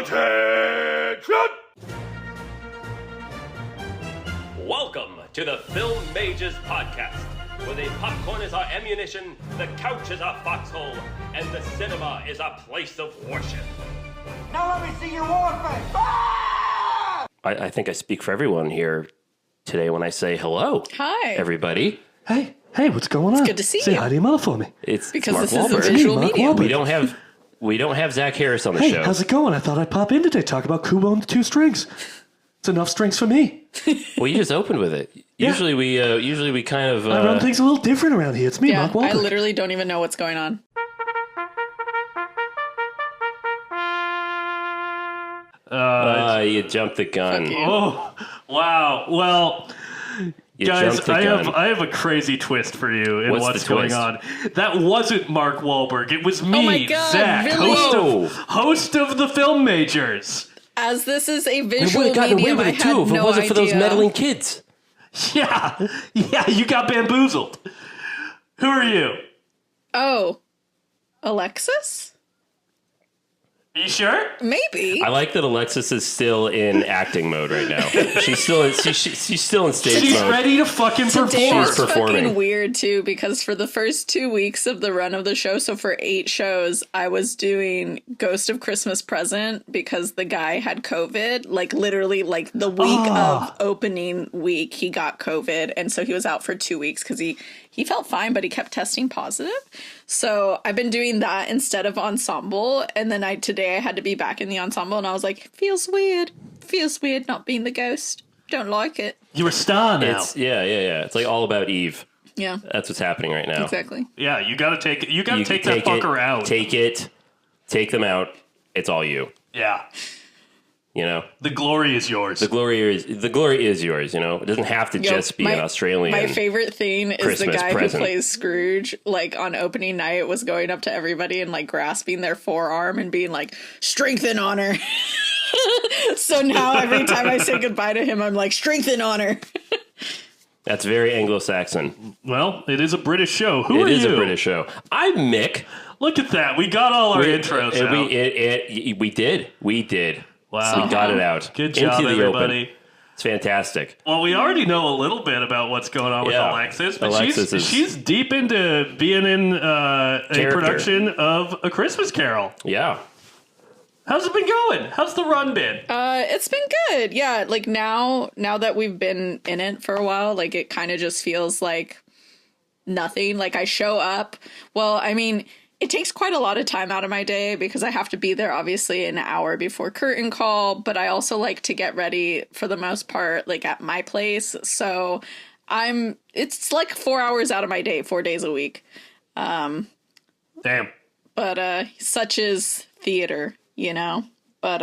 Attention! Welcome to the Film Mages Podcast, where the popcorn is our ammunition, the couch is our foxhole, and the cinema is our place of worship. Now let me see your war face. Ah! I think I speak for everyone here today when I say hello. Hi. Everybody. Hey, what's going on? It's good to see Say you. hi to your mother for me. It's Because Mark this is a Wahlberg. visual Mark medium. Wahlberg. We don't have Zach Harris on the Hey, show. how's it going? I thought I'd pop in today, talk about Kubo and the 2 strings. It's enough strings for me. Well, you just opened with it. Yeah. Usually we kind of I run things a little different around here. It's me, Yeah, Mark Wahlberg. I literally don't even know what's going on. you jumped the gun. Fuck you. Oh, wow. Well, You guys, jumped the gun. I have a crazy twist for you in What's what's the going twist? on. That wasn't Mark Wahlberg. It was me, Oh my God, Zach, really? host of the Film Majors. As this is a We would visual have gotten away medium, with I it had too if it no wasn't for those idea. meddling kids. Yeah, you got bamboozled. Who are you? Oh, Alexis? Are you sure? Maybe. I like that Alexis is still in acting mode right now. She's still in stage She's mode. ready to fucking Today perform. was She's performing. fucking weird too, because for the first 2 weeks of the run of the show, so for 8 shows, I was doing Ghost of Christmas Present because the guy had COVID. Like literally, like the week of opening week, he got COVID, and so he was out for 2 weeks because he felt fine, but he kept testing positive. So I've been doing that instead of ensemble, and then today I had to be back in the ensemble, and I was like, feels weird not being the ghost. Don't like it. You're a star now. Yeah. It's like all about Eve. Yeah, That's what's happening right now. exactly. Yeah, you gotta take it. You gotta You take can that fucker out. Take them out. It's all you. Yeah, You know, the glory is yours. the glory is yours. You know, it doesn't have to just be an Australian. My favorite thing is the Christmas guy present. who plays Scrooge, like on opening night, was going up to everybody and like grasping their forearm and being like, strength and honor. So now every time I say goodbye to him, I'm like, strength and honor. That's very Anglo-Saxon. Well, it is a British show. Who are It is you? a British show. I'm Mick. Look at that. We got all our intros out. We did. Wow. We got it out. Good job, Into the everybody. open. It's fantastic. Well, we already know a little bit about what's going on with Yeah. Alexis, but Alexis is- she's deep into being in a Character. production of A Christmas Carol. Yeah. How's it been going? How's the run been? It's been good. Yeah, like now that we've been in it for a while, like it kind of just feels like nothing. Like I show up. Well, I mean, it takes quite a lot of time out of my day because I have to be there obviously an hour before curtain call, but I also like to get ready for the most part like at my place. So it's like 4 hours out of my day, 4 days a week. Damn. But such is theater, you know? But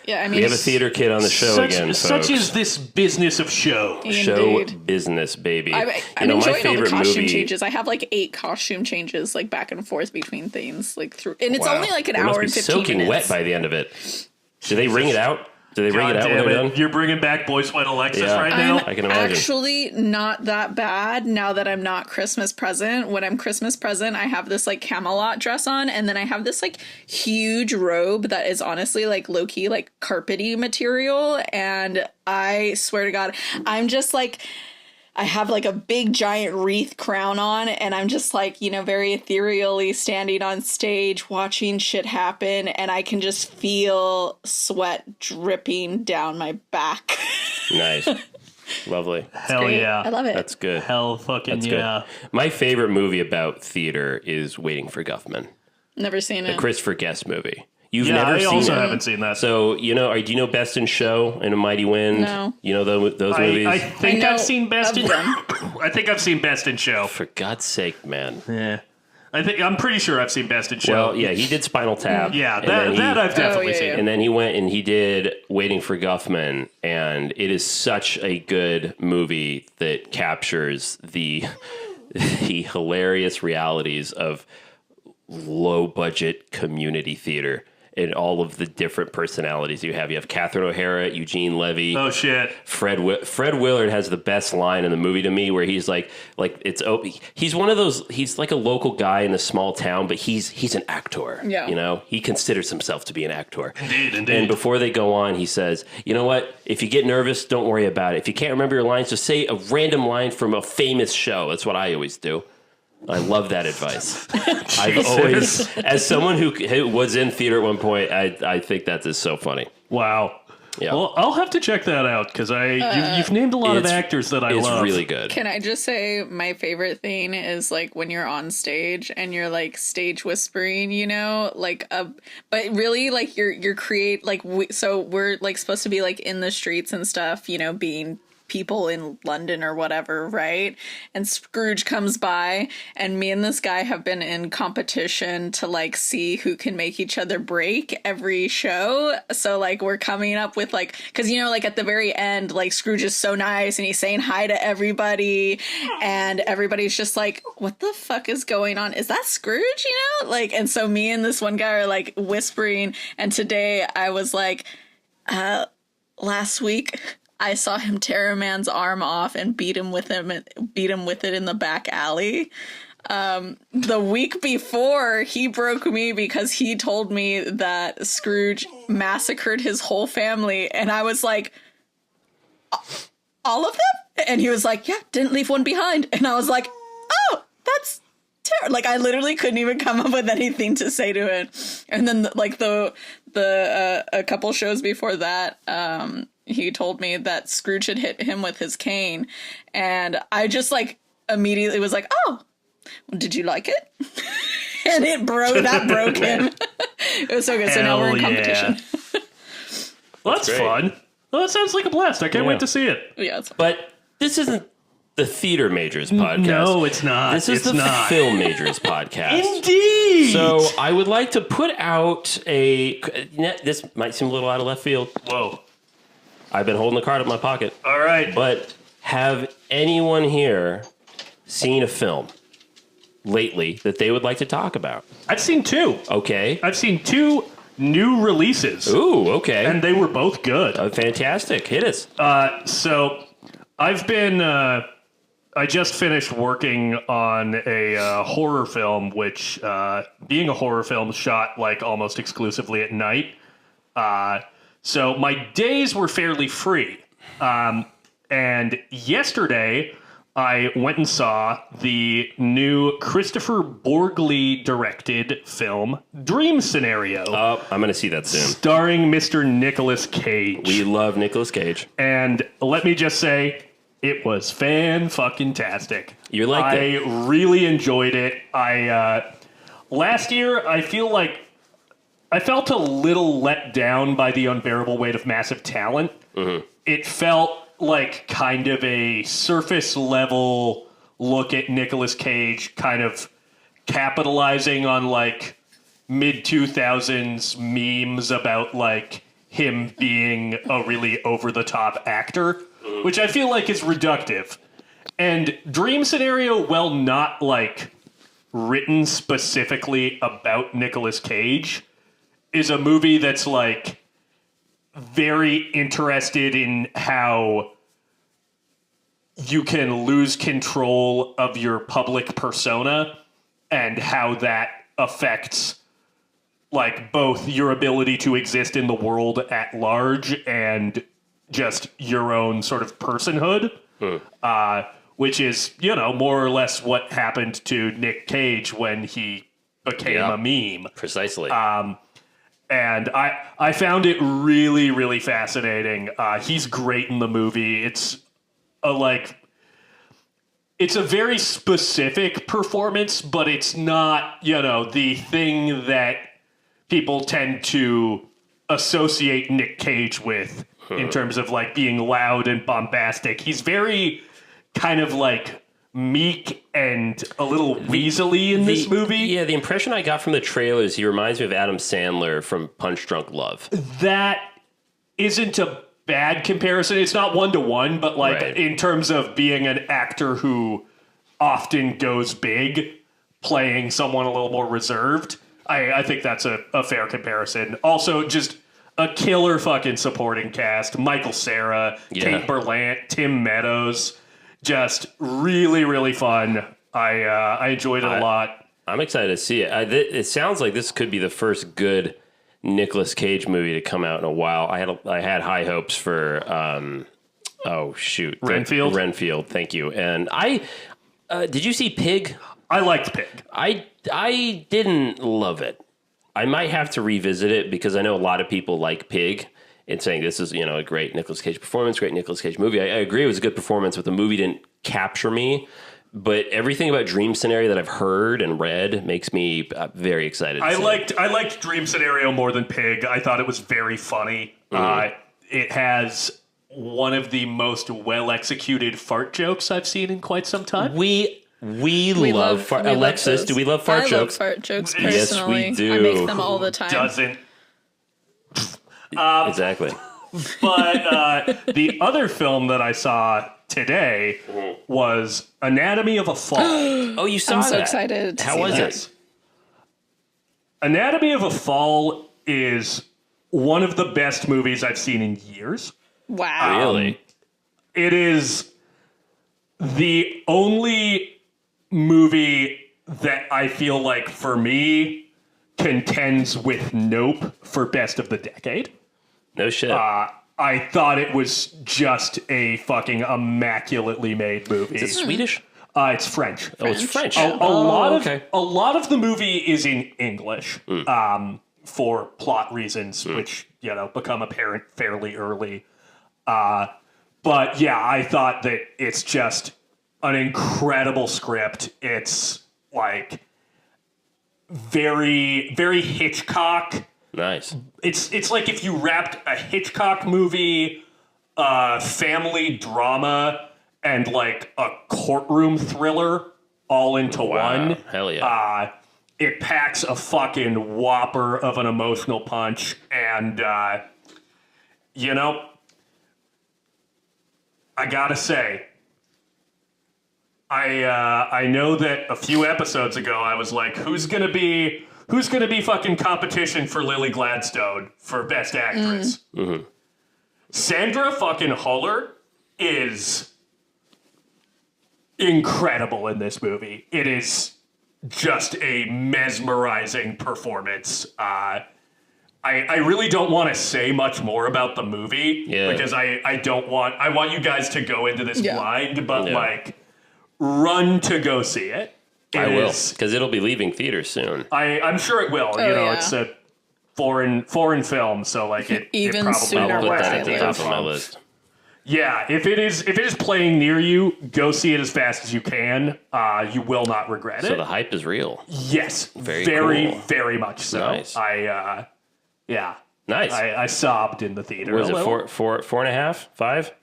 yeah, I mean, We have a theater kid on the show again, folks. Such is this business of show. Show indeed. business, baby. I'm my enjoying all the favorite costume movie. changes. I have like 8 costume changes, like back and forth between things, like through, and it's Wow. only like an They hour must be and 15 soaking minutes. wet by the end of it. Do they ring it out? Do they ring God it out when damn they're it. done? You're bringing back Boy Sweat Alexis Yeah. right now? I can imagine. Actually not that bad now that I'm not Christmas present. When I'm Christmas present, I have this like Camelot dress on, and then I have this like huge robe that is honestly like low-key like carpety material, and I swear to God, I'm just like, I have like a big giant wreath crown on, and I'm just like, you know, very ethereally standing on stage watching shit happen, and I can just feel sweat dripping down my back. Nice. Lovely. Hell Great. yeah. I love it. That's good. Hell fucking That's yeah. good. My favorite movie about theater is Waiting for Guffman, Never seen it. a Christopher Guest movie. You've Yeah, never I seen also it. haven't seen that. So, you know, do you know Best in Show and A Mighty Wind? No. You know those movies? I think I know I've seen Best of in them. I think I've seen Best in Show. For God's sake, man. Yeah. I'm pretty sure I've seen Best in Show. Well, yeah, he did Spinal Tap. Yeah, and then that I've definitely yeah, seen. yeah. And then he went and he did Waiting for Guffman, and it is such a good movie that captures the hilarious realities of low budget community theater. in all of the different personalities you have. You have Catherine O'Hara, Eugene Levy. Oh shit! Fred Willard has the best line in the movie to me, where he's like he's one of those. He's like a local guy in a small town, but he's an actor. Yeah, you know, he considers himself to be an actor. Indeed. And before they go on, he says, "You know what? If you get nervous, don't worry about it. If you can't remember your lines, just say a random line from a famous show." That's what I always do. I love that advice. I've always, as someone who was in theater at one point, I think that is so funny. Wow. Yeah. Well, I'll have to check that out because you've named a lot of actors that I love. It's really good. Can I just say my favorite thing is like when you're on stage and you're like stage whispering, you know, like but really like you're create like so we're like supposed to be like in the streets and stuff, you know, being people in London or whatever, right? And Scrooge comes by, and me and this guy have been in competition to like see who can make each other break every show. So like we're coming up with like, because you know, like at the very end, like Scrooge is so nice and he's saying hi to everybody, and everybody's just like, what the fuck is going on? Is that Scrooge? You know, like, and so me and this one guy are like whispering, and today I was like, last week I saw him tear a man's arm off and beat him with it in the back alley. The week before, he broke me because he told me that Scrooge massacred his whole family, and I was like, all of them? And he was like, yeah, didn't leave one behind. And I was like, oh, that's terrible. Like, I literally couldn't even come up with anything to say to it. And then like a couple shows before that, he told me that Scrooge had hit him with his cane, and I just like immediately was like, oh, did you like it? And it broke him. It was so good. So now we're in competition. Well, that's fun. Well, that sounds like a blast. I can't wait to see it. Yeah, it's fun. But this isn't the Theater Majors podcast. No, it's not. This is the Film Majors podcast. Indeed. So I would like to put out this might seem a little out of left field. Whoa. I've been holding the card in my pocket. All right. But have anyone here seen a film lately that they would like to talk about? I've seen two. Okay. I've seen two new releases. Ooh, okay. And they were both good. Fantastic. Hit us. So I've been... I just finished working on a horror film, which, being a horror film, shot like almost exclusively at night. So my days were fairly free. And yesterday, I went and saw the new Christopher Borgli directed film, Dream Scenario. Oh, I'm going to see that soon. Starring Mr. Nicolas Cage. We love Nicolas Cage. And let me just say, it was fan-fucking-tastic. You liked it? I really enjoyed it. Last year, I feel like I felt a little let down by the unbearable weight of massive talent. Mm-hmm. It felt like kind of a surface level look at Nicolas Cage kind of capitalizing on like mid 2000s memes about like him being a really over the top actor, which I feel like is reductive. And Dream Scenario, while not like written specifically about Nicolas Cage, is a movie that's like very interested in how you can lose control of your public persona and how that affects like both your ability to exist in the world at large and just your own sort of personhood, which is, you know, more or less what happened to Nick Cage when he became a meme. Precisely. And I found it really, really fascinating. He's great in the movie. It's a very specific performance, but it's not, you know, the thing that people tend to associate Nick Cage with in terms of like being loud and bombastic. He's very kind of like meek and a little weaselly in this movie. Yeah, the impression I got from the trailers, he reminds me of Adam Sandler from Punch Drunk Love. That isn't a bad comparison. It's not one-to-one, but like in terms of being an actor who often goes big, playing someone a little more reserved. I think that's a fair comparison. Also, just a killer fucking supporting cast. Michael Cera, Kate Berlant, Tim Meadows. Just really, really fun. I enjoyed it a lot. I'm excited to see it. It sounds like this could be the first good Nicolas Cage movie to come out in a while. I had high hopes for Renfield. Thank you. And did you see Pig? I liked Pig. I didn't love it. I might have to revisit it because I know a lot of people like Pig and saying this is, a great Nicolas Cage performance, great Nicolas Cage movie. I agree it was a good performance, but the movie didn't capture me. But everything about Dream Scenario that I've heard and read makes me very excited. I liked Dream Scenario more than Pig. I thought it was very funny. Mm-hmm. It has one of the most well-executed fart jokes I've seen in quite some time. We love fart. Alexis, do we love fart jokes? I love fart jokes personally. Yes, we do. I make them all the time. Doesn't. Exactly. But the other film that I saw today was Anatomy of a Fall. Oh, you saw I'm that? so excited. How was it? Anatomy of a Fall is one of the best movies I've seen in years. Wow. Really? It is the only movie that I feel like, for me, contends with Nope for best of the decade. No shit. I thought it was just a fucking immaculately made movie. Is it Swedish? It's French. Oh, it's French. A lot of the movie is in English for plot reasons, which become apparent fairly early. But yeah, I thought that it's just an incredible script. It's like very, very Hitchcock. Nice. It's like if you wrapped a Hitchcock movie, family drama, and like a courtroom thriller all into one. Hell yeah. It packs a fucking whopper of an emotional punch, and I gotta say, I know that a few episodes ago I was like, who's gonna be fucking competition for Lily Gladstone for Best Actress? Mm-hmm. Sandra fucking Huller is incredible in this movie. It is just a mesmerizing performance. I really don't want to say much more about the movie because I want you guys to go into this blind, but run to go see it. I will, because it'll be leaving theaters soon. I'm sure it will. It's a foreign film, so it even probably sooner. I'll put that at the top of my list. Yeah, if it is playing near you, go see it as fast as you can. You will not regret it. So the hype is real. Yes, very, cool. very much so. Nice. Nice. I sobbed in the theater. Was it 4.5, 5?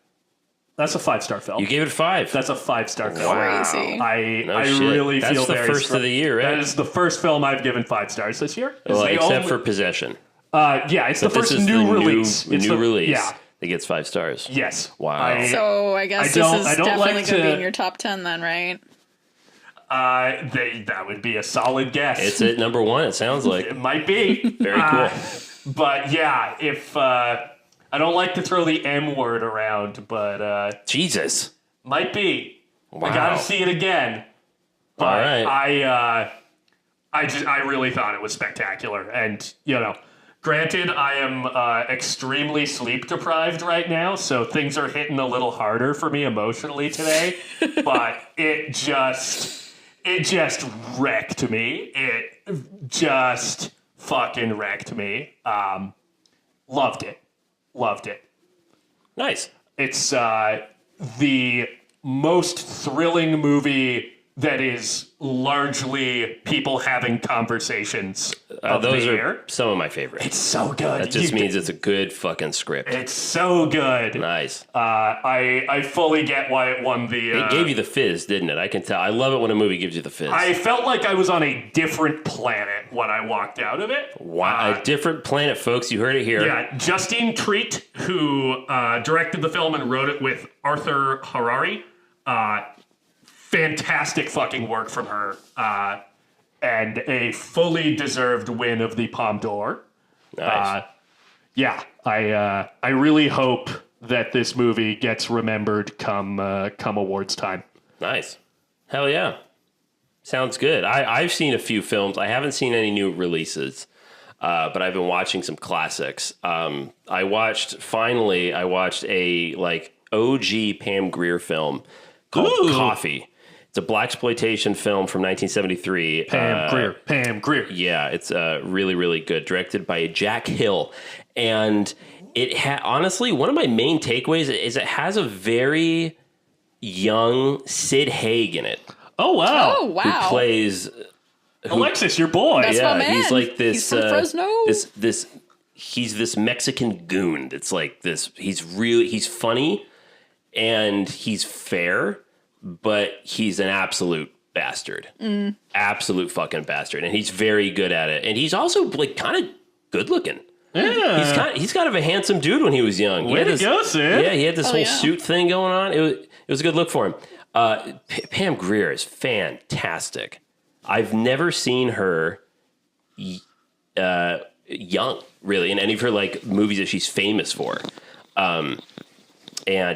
That's a 5-star film. You gave it 5. That's a 5-star film. Wow. Crazy. I really feel that's the first of the year, right? That is the first film I've given 5 stars this year. Well, except for Possession. It's the first new release. It's new release. Yeah. That gets 5 stars. Yes. Wow. So I guess this is definitely going to be in your top 10 then, right? That would be a solid guess. It's at number 1, it sounds like. It might be. Very cool. But yeah, if I don't like to throw the M word around, but Jesus. Might be. Wow. I gotta see it again. But all right. I really thought it was spectacular. And, granted, I am extremely sleep deprived right now, so things are hitting a little harder for me emotionally today. But it just wrecked me. It just fucking wrecked me. Loved it. Nice. It's the most thrilling movie that is largely people having conversations of those the are year. some of my favorites. It's so good. That just means it's a good fucking script. It's so good. Nice. I fully get why it won the... It gave you the fizz, didn't it? I can tell. I love it when a movie gives you the fizz. I felt like I was on a different planet when I walked out of it. Wow. A different planet, folks. You heard it here. Yeah, Justine Treat, who directed the film and wrote it with Arthur Harari, fantastic fucking work from her. and a fully deserved win of the Palme d'Or. Nice. I really hope that this movie gets remembered come awards time. Nice. Hell yeah. Sounds good. I've seen a few films. I haven't seen any new releases, but I've been watching some classics. I watched a like OG Pam Grier film called Coffee. It's a blaxploitation film from 1973. Pam Grier. Yeah, it's really, really good. Directed by Jack Hill. And it honestly, one of my main takeaways is it has a very young Sid Haig in it. Oh, wow. Oh, wow. Who plays... Alexis, your boy. That's my man. He's like this... He's from Fresno. He's this Mexican goon that's like this... He's funny and he's fair, but he's an absolute bastard. Absolute fucking bastard. And he's very good at it. And he's also like kind of good looking. Yeah. He's kind of a handsome dude when he was young. Way to go, Sid. Yeah, he had this whole suit thing going on. It was a good look for him. Pam Grier is fantastic. I've never seen her young, really, in any of her like movies that she's famous for. And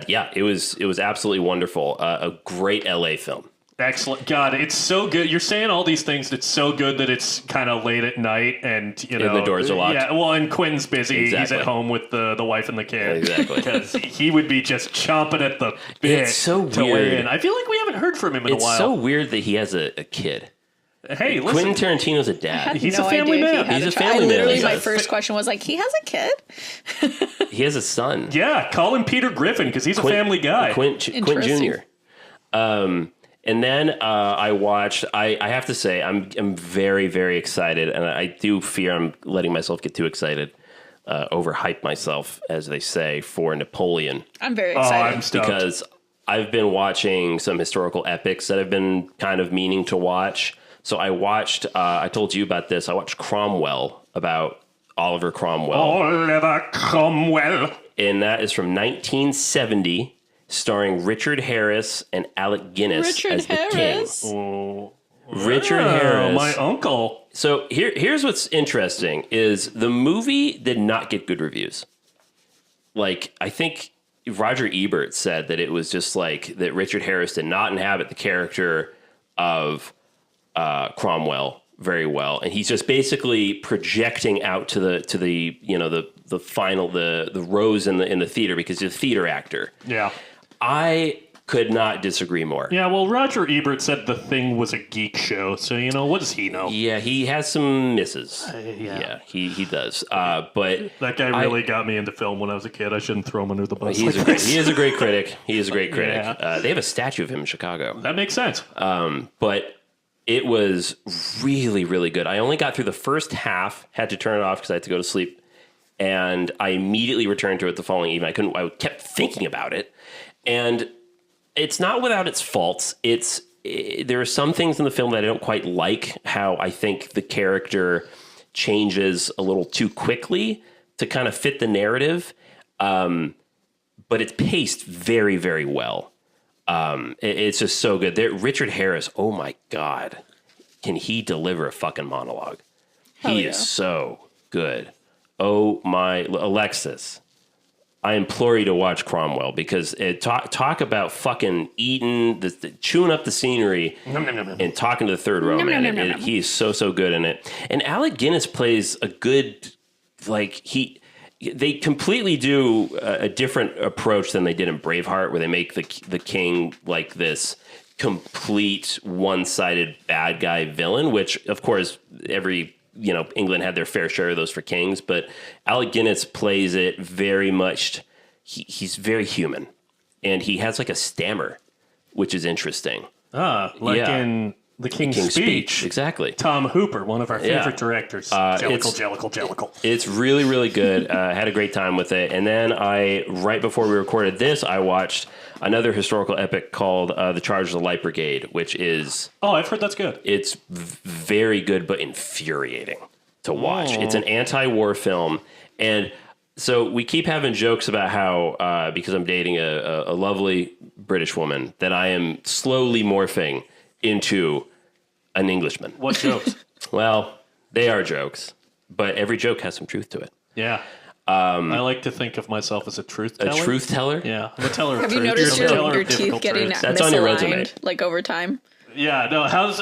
yeah, it was absolutely wonderful. A great LA film. Excellent. God, it's so good. You're saying all these things that's so good that it's kind of late at night and, you know. And the doors are locked. Yeah, well, and Quinn's busy. Exactly. He's at home with the wife and the kid. Exactly. Because he would be just chomping at the bit It's so to weird. weigh in. I feel like we haven't heard from him in a while. It's so weird that he has a kid. Hey, listen. Quentin Tarantino's a dad. He's a family idea if man. he had He's a child. family man. Literally, He's my a- first question was like, he has a kid? He has a son. Yeah, call him Peter Griffin because he's a family guy. Quint Jr. And then I watched. I have to say, I'm very, very excited, and I do fear I'm letting myself get too excited, overhype myself, as they say, for Napoleon. I'm very excited. I'm stoked. Because I've been watching some historical epics that I've been kind of meaning to watch. So I watched. I told you about this. I watched Cromwell, about Oliver Cromwell, Oliver Cromwell. and that is from 1970. Starring Richard Harris and Alec Guinness Richard as the Harris. king. Richard Harris. My uncle. So here's what's interesting is the movie did not get good reviews. Like, I think Roger Ebert said that it was just like that Richard Harris did not inhabit the character of Cromwell very well, and he's just basically projecting out to the you know the final the rows in the theater because he's a theater actor. Yeah. I could not disagree more. Yeah, well, Roger Ebert said The Thing was a geek show, so, you know, what does he know? Yeah, he has some misses. Yeah. He does. But That guy really got me into film when I was a kid. I shouldn't throw him under the bus. he is a great critic. He is a great critic. Yeah. They have a statue of him in Chicago. That makes sense. But it was really, really good. I only got through the first half, had to turn it off because I had to go to sleep, and I immediately returned to it the following evening. I kept thinking about it, and it's not without its faults. There are some things in the film that I don't quite like, how I think the character changes a little too quickly to kind of fit the narrative, but it's paced very, very well. It's just so good. Richard Harris, oh my God, can he deliver a fucking monologue? He is so good. Oh my, Alexis, I implore you to watch Cromwell because talk about fucking eating, chewing up the scenery and talking to the third row, man. He is so good in it. And Alec Guinness plays a good, they completely do a different approach than they did in Braveheart, where they make the king like this complete one-sided bad guy villain, which of course England had their fair share of those for kings, but Alec Guinness plays it very much. He's very human, and he has like a stammer, which is interesting. In The King's Speech. Exactly. Tom Hooper, one of our favorite directors. Jellicle. It's really, really good. Had a great time with it. And then right before we recorded this, I watched another historical epic called The Charge of the Light Brigade, which is... Oh, I've heard that's good. It's very good, but infuriating to watch. It's an anti-war film. And so we keep having jokes about how, because I'm dating a lovely British woman, that I am slowly morphing into an Englishman. What jokes? Well, they are jokes, but every joke has some truth to it. Yeah. I like to think of myself as a truth teller. A truth teller? Yeah, I'm a teller of Have truth. you noticed You're a teller your of teeth difficult getting truths. That's on your resume. misaligned, like over time? Yeah, no, how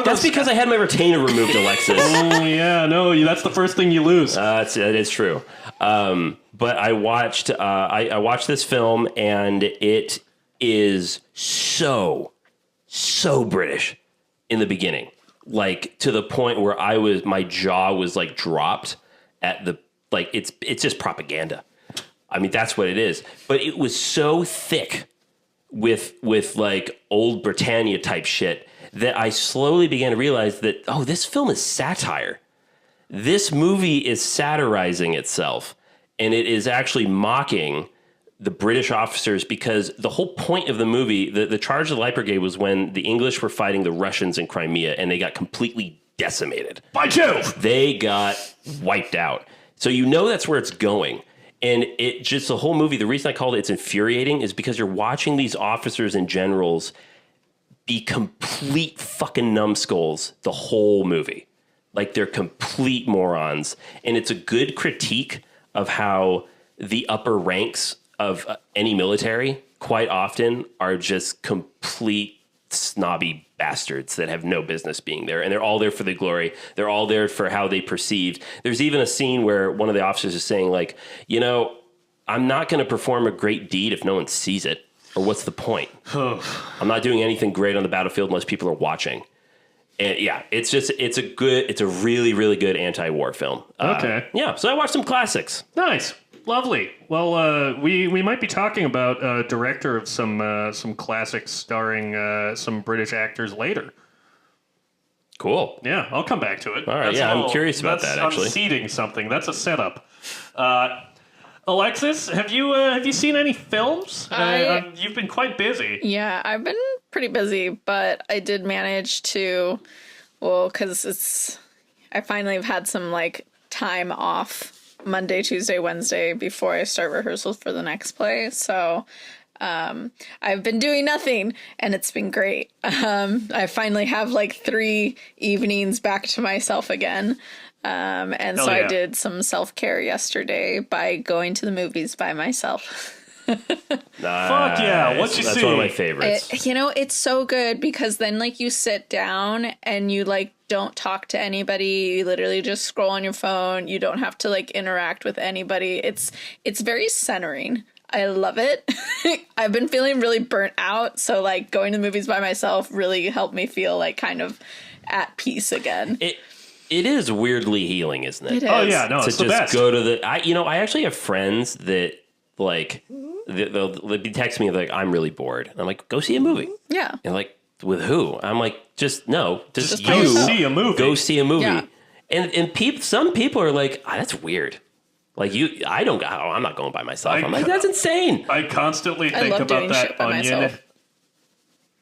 That's because I had my retainer removed, Alexis. Oh, yeah, no, that's the first thing you lose. That is true. But I watched I watched this film, and it is so British in the beginning, like to the point where my jaw was like dropped at the like it's just propaganda. I mean, that's what it is. But it was so thick with like old Britannia type shit that I slowly began to realize that, oh, this film is satire. This movie is satirizing itself, and it is actually mocking the British officers, because the whole point of the movie, the charge of the Light Brigade, was when the English were fighting the Russians in Crimea, and they got completely decimated. By Jove! They got wiped out. So you know that's where it's going. And it just, the whole movie, the reason I called it's infuriating is because you're watching these officers and generals be complete fucking numbskulls the whole movie. Like, they're complete morons. And it's a good critique of how the upper ranks of any military quite often are just complete snobby bastards that have no business being there. And they're all there for the glory. They're all there for how they perceived. There's even a scene where one of the officers is saying, like, you know, I'm not going to perform a great deed if no one sees it. Or what's the point? I'm not doing anything great on the battlefield unless people are watching. And yeah, it's a really, really good anti-war film. Okay. Yeah, so I watched some classics. Nice. Lovely. Well, we might be talking about a director of some classics starring some British actors later. Cool. Yeah, I'll come back to it. All right, I'm curious about that, actually. I'm seeding something. That's a setup. Alexis, have you seen any films? You've been quite busy. Yeah, I've been pretty busy, but I did manage to, well, because I finally have had some, like, time off Monday, Tuesday, Wednesday before I start rehearsals for the next play. So I've been doing nothing, and it's been great. I finally have like 3 evenings back to myself again. And so I did some self-care yesterday by going to the movies by myself. Fuck yeah, what you see? That's one of my favorites. It's so good because then like you sit down and you like don't talk to anybody. You literally just scroll on your phone. You don't have to like interact with anybody. It's very centering. I love it. I've been feeling really burnt out, so like going to the movies by myself really helped me feel like kind of at peace again. It is weirdly healing, isn't it? It is. Oh yeah, no, it's the just best. go to the. I actually have friends that like they'll be texting me like, I'm really bored. And I'm like, go see a movie. Yeah. And like, with who? I'm like, just go see a movie. Go see a movie. Yeah. And some people are like, that's weird. Like I'm not going by myself. I'm like, that's insane. I constantly think love about doing that shit by Onion. myself.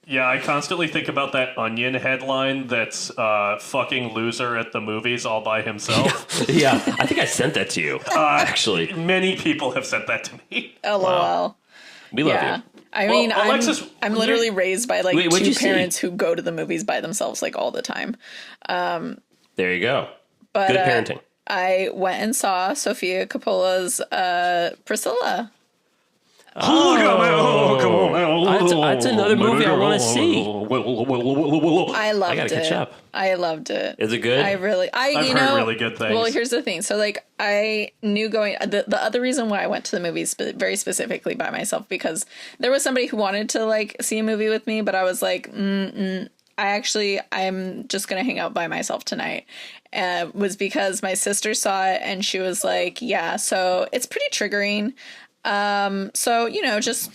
Yeah, I constantly think about that Onion headline that's fucking loser at the movies all by himself. Yeah, I think I sent that to you, actually. Many people have sent that to me. LOL. Wow. We love Yeah. you. I mean, Alexis, I'm literally raised by like Wait, what'd 2 you see? parents who go to the movies by themselves like all the time. There you go. But Good parenting. I went and saw Sofia Coppola's Priscilla. Oh, come on. That's another movie I want to see. I loved I gotta catch it. up. I loved it. Is it good? I've heard really good things. Well, here's the thing. So, like, I knew the other reason why I went to the movies very specifically by myself, because there was somebody who wanted to, like, see a movie with me, but I was like, I'm just going to hang out by myself tonight. Was because my sister saw it and she was like, yeah, so it's pretty triggering. So, just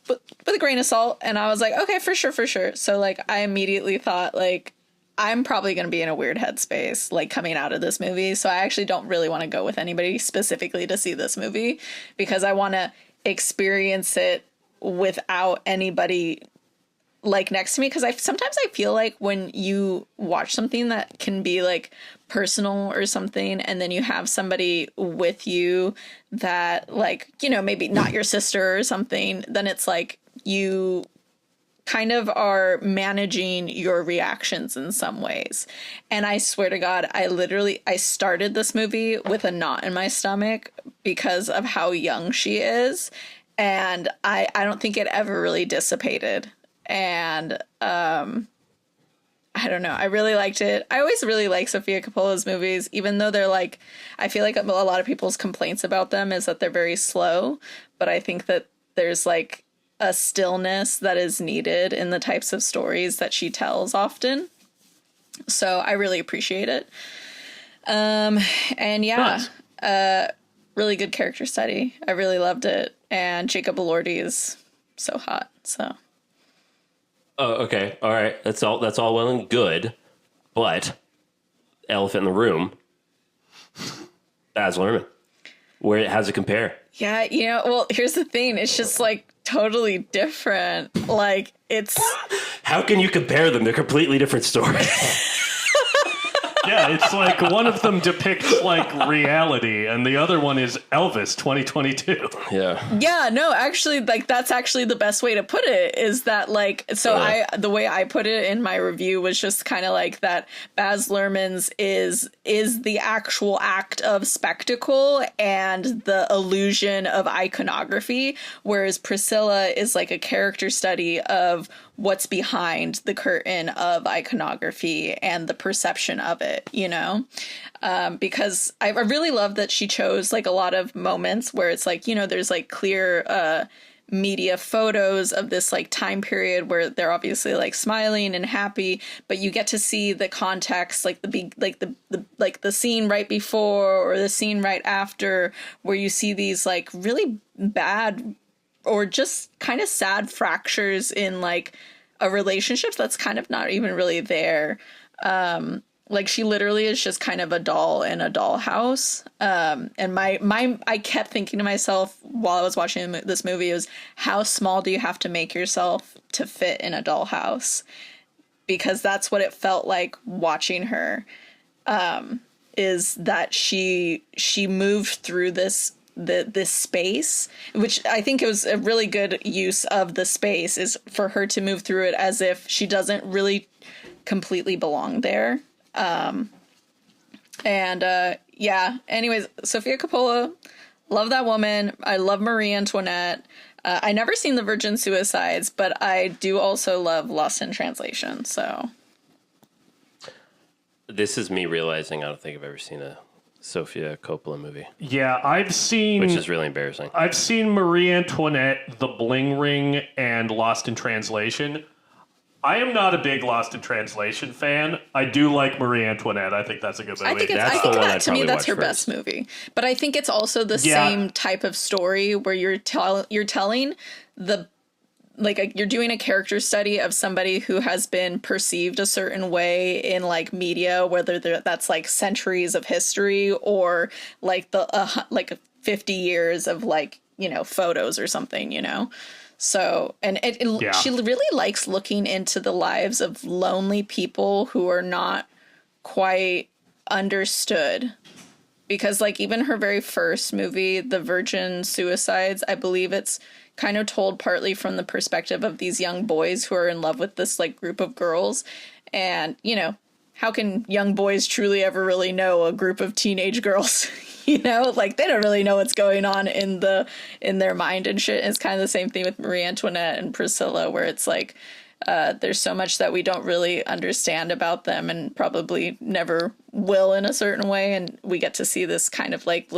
with a grain of salt. And I was like, okay, for sure. So, like, I immediately thought, like, I'm probably going to be in a weird headspace, like, coming out of this movie. So I actually don't really want to go with anybody specifically to see this movie because I want to experience it without anybody, like, next to me. Because sometimes I feel like when you watch something that can be, like, personal or something, and then you have somebody with you that, like, maybe not your sister or something, then it's like you kind of are managing your reactions in some ways. And I swear to God, I started this movie with a knot in my stomach because of how young she is. And I don't think it ever really dissipated. And I don't know. I really liked it. I always really like Sofia Coppola's movies, even though they're like, I feel like a lot of people's complaints about them is that they're very slow. But I think that there's like a stillness that is needed in the types of stories that she tells often. So I really appreciate it. And yeah, Nice. really good character study. I really loved it. And Jacob Elordi is so hot. So. Oh, okay. All right. That's all well and good. But elephant in the room, Baz Luhrmann. How does it compare? Yeah, well, here's the thing. It's just like totally different. Like it's How can you compare them? They're completely different stories. Yeah, it's like one of them depicts like reality, and the other one is Elvis 2022. Yeah. no, actually, like that's actually the best way to put it is that like, so the way I put it in my review was just kind of like that Baz Luhrmann's is the actual act of spectacle and the illusion of iconography, whereas Priscilla is like a character study of what's behind the curtain of iconography and the perception of it, because I really love that she chose like a lot of moments where it's like, there's like clear media photos of this like time period where they're obviously like smiling and happy, but you get to see the context, like the scene right before or the scene right after, where you see these like really bad or just kind of sad fractures in like a relationship that's kind of not even really there. Like she literally is just kind of a doll in a dollhouse. And I kept thinking to myself while I was watching this movie is how small do you have to make yourself to fit in a dollhouse? Because that's what it felt like watching her, is that she moved through this space, which I think it was a really good use of the space, is for her to move through it as if she doesn't really completely belong there. Anyways, Sofia Coppola, love that woman. I love Marie Antoinette. I never seen The Virgin Suicides, but I do also love Lost in Translation. So This is me realizing I don't think I've ever seen a Sofia Coppola movie. Yeah, I've seen... Which is really embarrassing. I've seen Marie Antoinette, The Bling Ring, and Lost in Translation. I am not a big Lost in Translation fan. I do like Marie Antoinette. I think that's a good movie. I think to me that's her best movie. But I think it's also the same type of story where you're telling you're doing a character study of somebody who has been perceived a certain way in like media, whether that's like centuries of history or like like 50 years of like, photos or something, So, and she really likes looking into the lives of lonely people who are not quite understood. Because like even her very first movie, The Virgin Suicides, I believe it's kind of told partly from the perspective of these young boys who are in love with this like group of girls. And, how can young boys truly ever really know a group of teenage girls? Like they don't really know what's going on in their mind and shit. It's kind of the same thing with Marie Antoinette and Priscilla, where it's like there's so much that we don't really understand about them and probably never will in a certain way. And we get to see this kind of like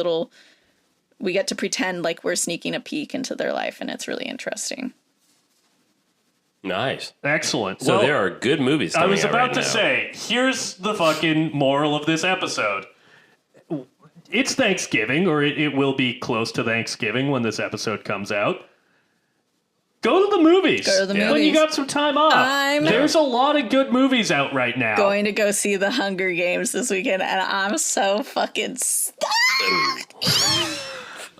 we get to pretend like we're sneaking a peek into their life. And it's really interesting. Nice. Excellent. So there are good movies coming out. I was about right to now. say, here's the fucking moral of this episode. It's Thanksgiving, or it will be close to Thanksgiving when this episode comes out. Go to the movies. Go to the movies. When you got some time off. There's a lot of good movies out right now. Going to go see The Hunger Games this weekend, and I'm so fucking stoked.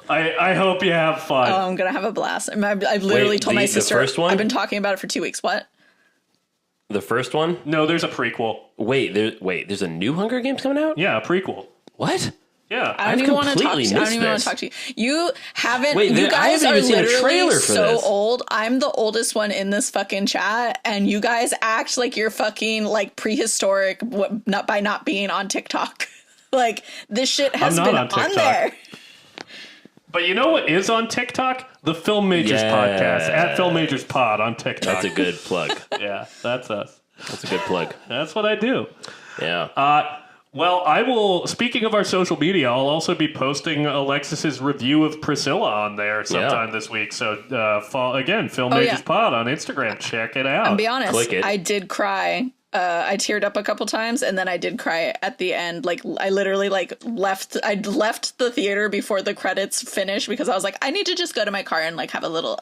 I hope you have fun. Oh, I'm gonna have a blast. I've literally told my sister. The first one? I've been talking about it for 2 weeks. What? The first one? No, there's a prequel. Wait, there's a new Hunger Games coming out? Yeah, a prequel. What? Yeah. I don't even want to talk to you. I don't even want to talk to you. You haven't. Wait, you I guys haven't are even seen a literally trailer for so this. old. I'm the oldest one in this fucking chat, and you guys act like you're fucking like prehistoric not being on TikTok. Like this shit has I'm been not on on TikTok. there. But you know what is on TikTok? The Film Majors podcast at Film Majors Pod on TikTok. That's a good plug. Yeah, that's us. That's a good plug. That's what I do. Yeah. Well, I will. Speaking of our social media, I'll also be posting Alexis's review of Priscilla on there sometime this week. So, again, Film Majors Pod on Instagram. Check it out. And be honest, Click it. I did cry. I teared up a couple times, and then I did cry at the end. Like I literally left the theater before the credits finished because I was like, I need to just go to my car and like have a little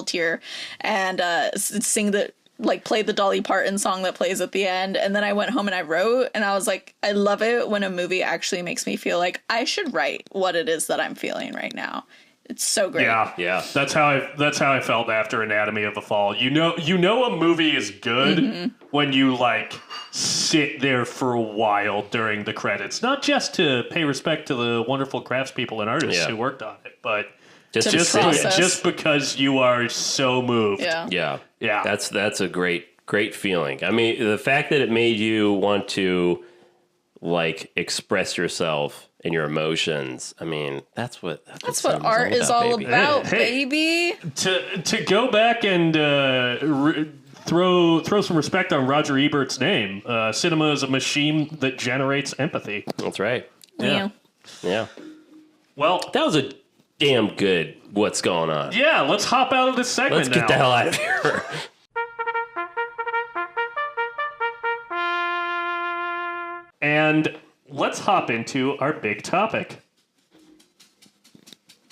tear and sing the. Like play the Dolly Parton song that plays at the end. And then I went home and I wrote, and I was like, I love it when a movie actually makes me feel like I should write what it is that I'm feeling right now. It's so great. Yeah. That's how I felt after Anatomy of a Fall. You know a movie is good when you like sit there for a while during the credits, not just to pay respect to the wonderful craftspeople and artists who worked on it, but just because you are so moved. Yeah. That's a great feeling. I mean, the fact that it made you want to like express yourself and your emotions. I mean, that's what art is all about, baby. To go back and throw some respect on Roger Ebert's name. Cinema is a machine that generates empathy. That's right. Yeah. Well, that was a damn good what's going on. Yeah, let's hop out of this segment. Let's get the hell out of here. And let's hop into our big topic.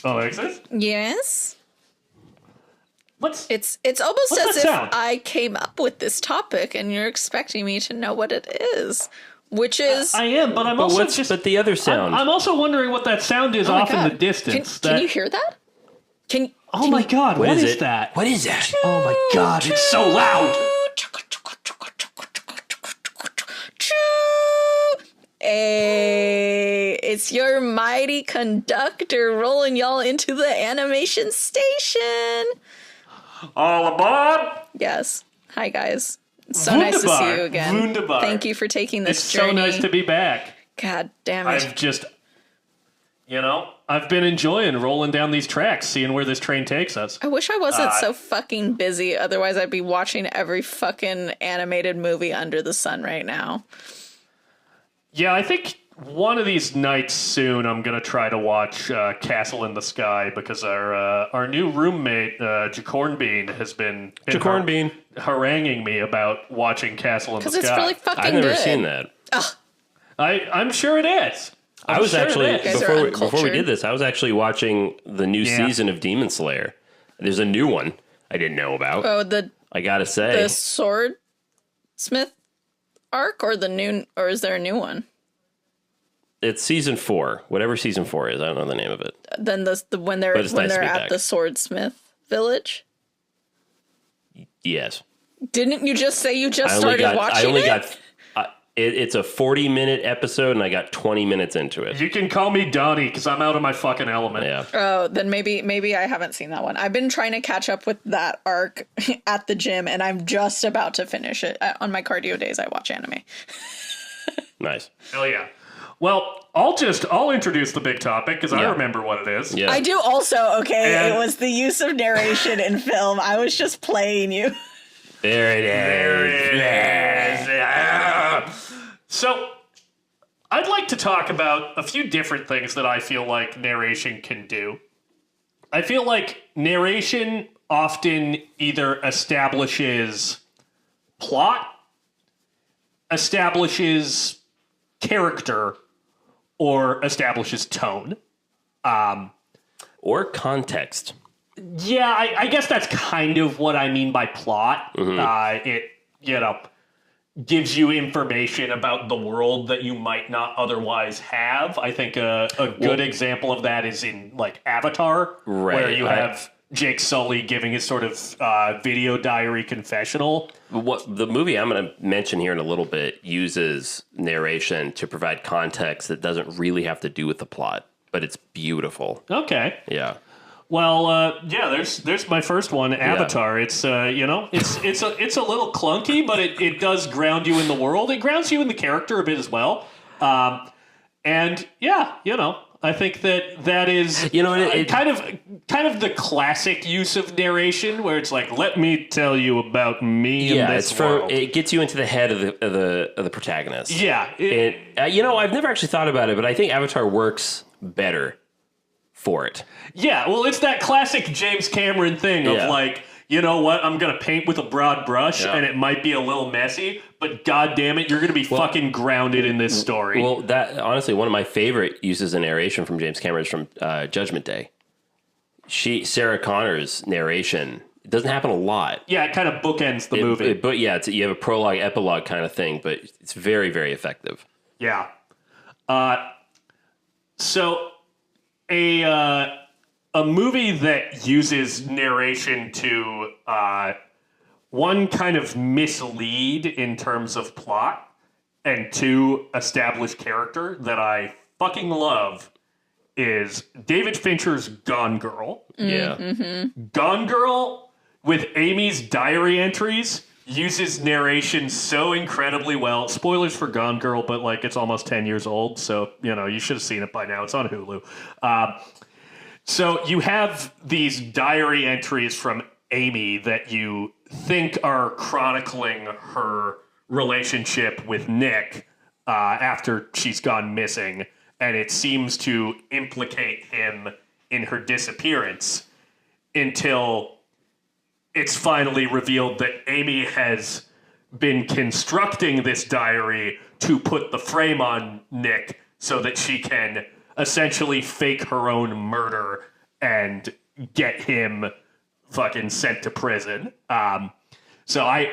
Alexis? Yes. It's almost what's as if sound? I came up with this topic and you're expecting me to know what it is. Which is I am, but but the other sound. I'm also wondering what that sound is off in the distance. Can you hear that? Oh my god, what is that? What is that? Oh my god, it's so loud. Hey, it's your mighty conductor rolling y'all into the animation station. All aboard? Yes. Hi, guys. It's so nice to see you again. Wunderbar. Thank you for taking this journey. It's so nice to be back. God damn it. I've been enjoying rolling down these tracks, seeing where this train takes us. I wish I wasn't so fucking busy. Otherwise, I'd be watching every fucking animated movie under the sun right now. Yeah, I think one of these nights soon I'm going to try to watch Castle in the Sky because our new roommate, Jacornbean, has been haranguing me about watching Castle in the Sky. Because it's really fucking I've never good. seen that. Ugh. I'm sure it is. I was actually, before we uncultured. did this, I was actually watching the new season of Demon Slayer. There's a new one I didn't know about. Oh, I gotta say. the Swordsmith arc or is there a new one? It's season 4, whatever season 4 is. I don't know the name of it. Then when they're But it's nice to be at back. the Swordsmith village. Yes. Didn't you just say you just started watching it? It's a 40-minute episode, and I got 20 minutes into it. You can call me Donnie because I'm out of my fucking element. Yeah. Oh, then maybe I haven't seen that one. I've been trying to catch up with that arc at the gym, and I'm just about to finish it. On my cardio days, I watch anime. Nice. Hell yeah. Well, I'll introduce the big topic because I remember what it is. Yeah. I do also, okay? And- it was the use of narration in film. I was just playing you. There it is. So, I'd like to talk about a few different things that I feel like narration can do. I feel like narration often either establishes plot, establishes character, or establishes tone. Or context. Yeah, I guess that's kind of what I mean by plot. It, gives you information about the world that you might not otherwise have. I think a good example of that is in, like, Avatar, Right. where you have Jake Sully giving his sort of video diary confessional. What the movie I'm going to mention here in a little bit uses narration to provide context that doesn't really have to do with the plot, but it's beautiful. Okay. Yeah. Well, there's my first one, Avatar. Yeah. It's it's a little clunky, but it does ground you in the world. It grounds you in the character a bit as well. And yeah, I think that is kind of the classic use of narration, where it's like, let me tell you about me. Yeah, in this world. It gets you into the head of the protagonist. Yeah, I've never actually thought about it, but I think Avatar works better for it. Yeah, well, it's that classic James Cameron thing of like, you know what, I'm going to paint with a broad brush, and it might be a little messy, but god damn it, you're going to be fucking grounded in this story. Well, that honestly, one of my favorite uses of narration from James Cameron is from Judgment Day. Sarah Connor's narration, it doesn't happen a lot. Yeah, it kind of bookends the movie. But yeah, you have a prologue, epilogue kind of thing, but it's very, very effective. Yeah. So a movie that uses narration to one, kind of mislead in terms of plot, and two, establish character that I fucking love is David Fincher's Gone Girl. Yeah. Mm-hmm. Gone Girl, with Amy's diary entries, uses narration so incredibly well. Spoilers for Gone Girl, but like it's almost 10 years old, so you should have seen it by now. It's on Hulu. So you have these diary entries from Amy that you think are chronicling her relationship with Nick after she's gone missing, and it seems to implicate him in her disappearance until it's finally revealed that Amy has been constructing this diary to put the frame on Nick so that she can essentially fake her own murder and get him fucking sent to prison. So I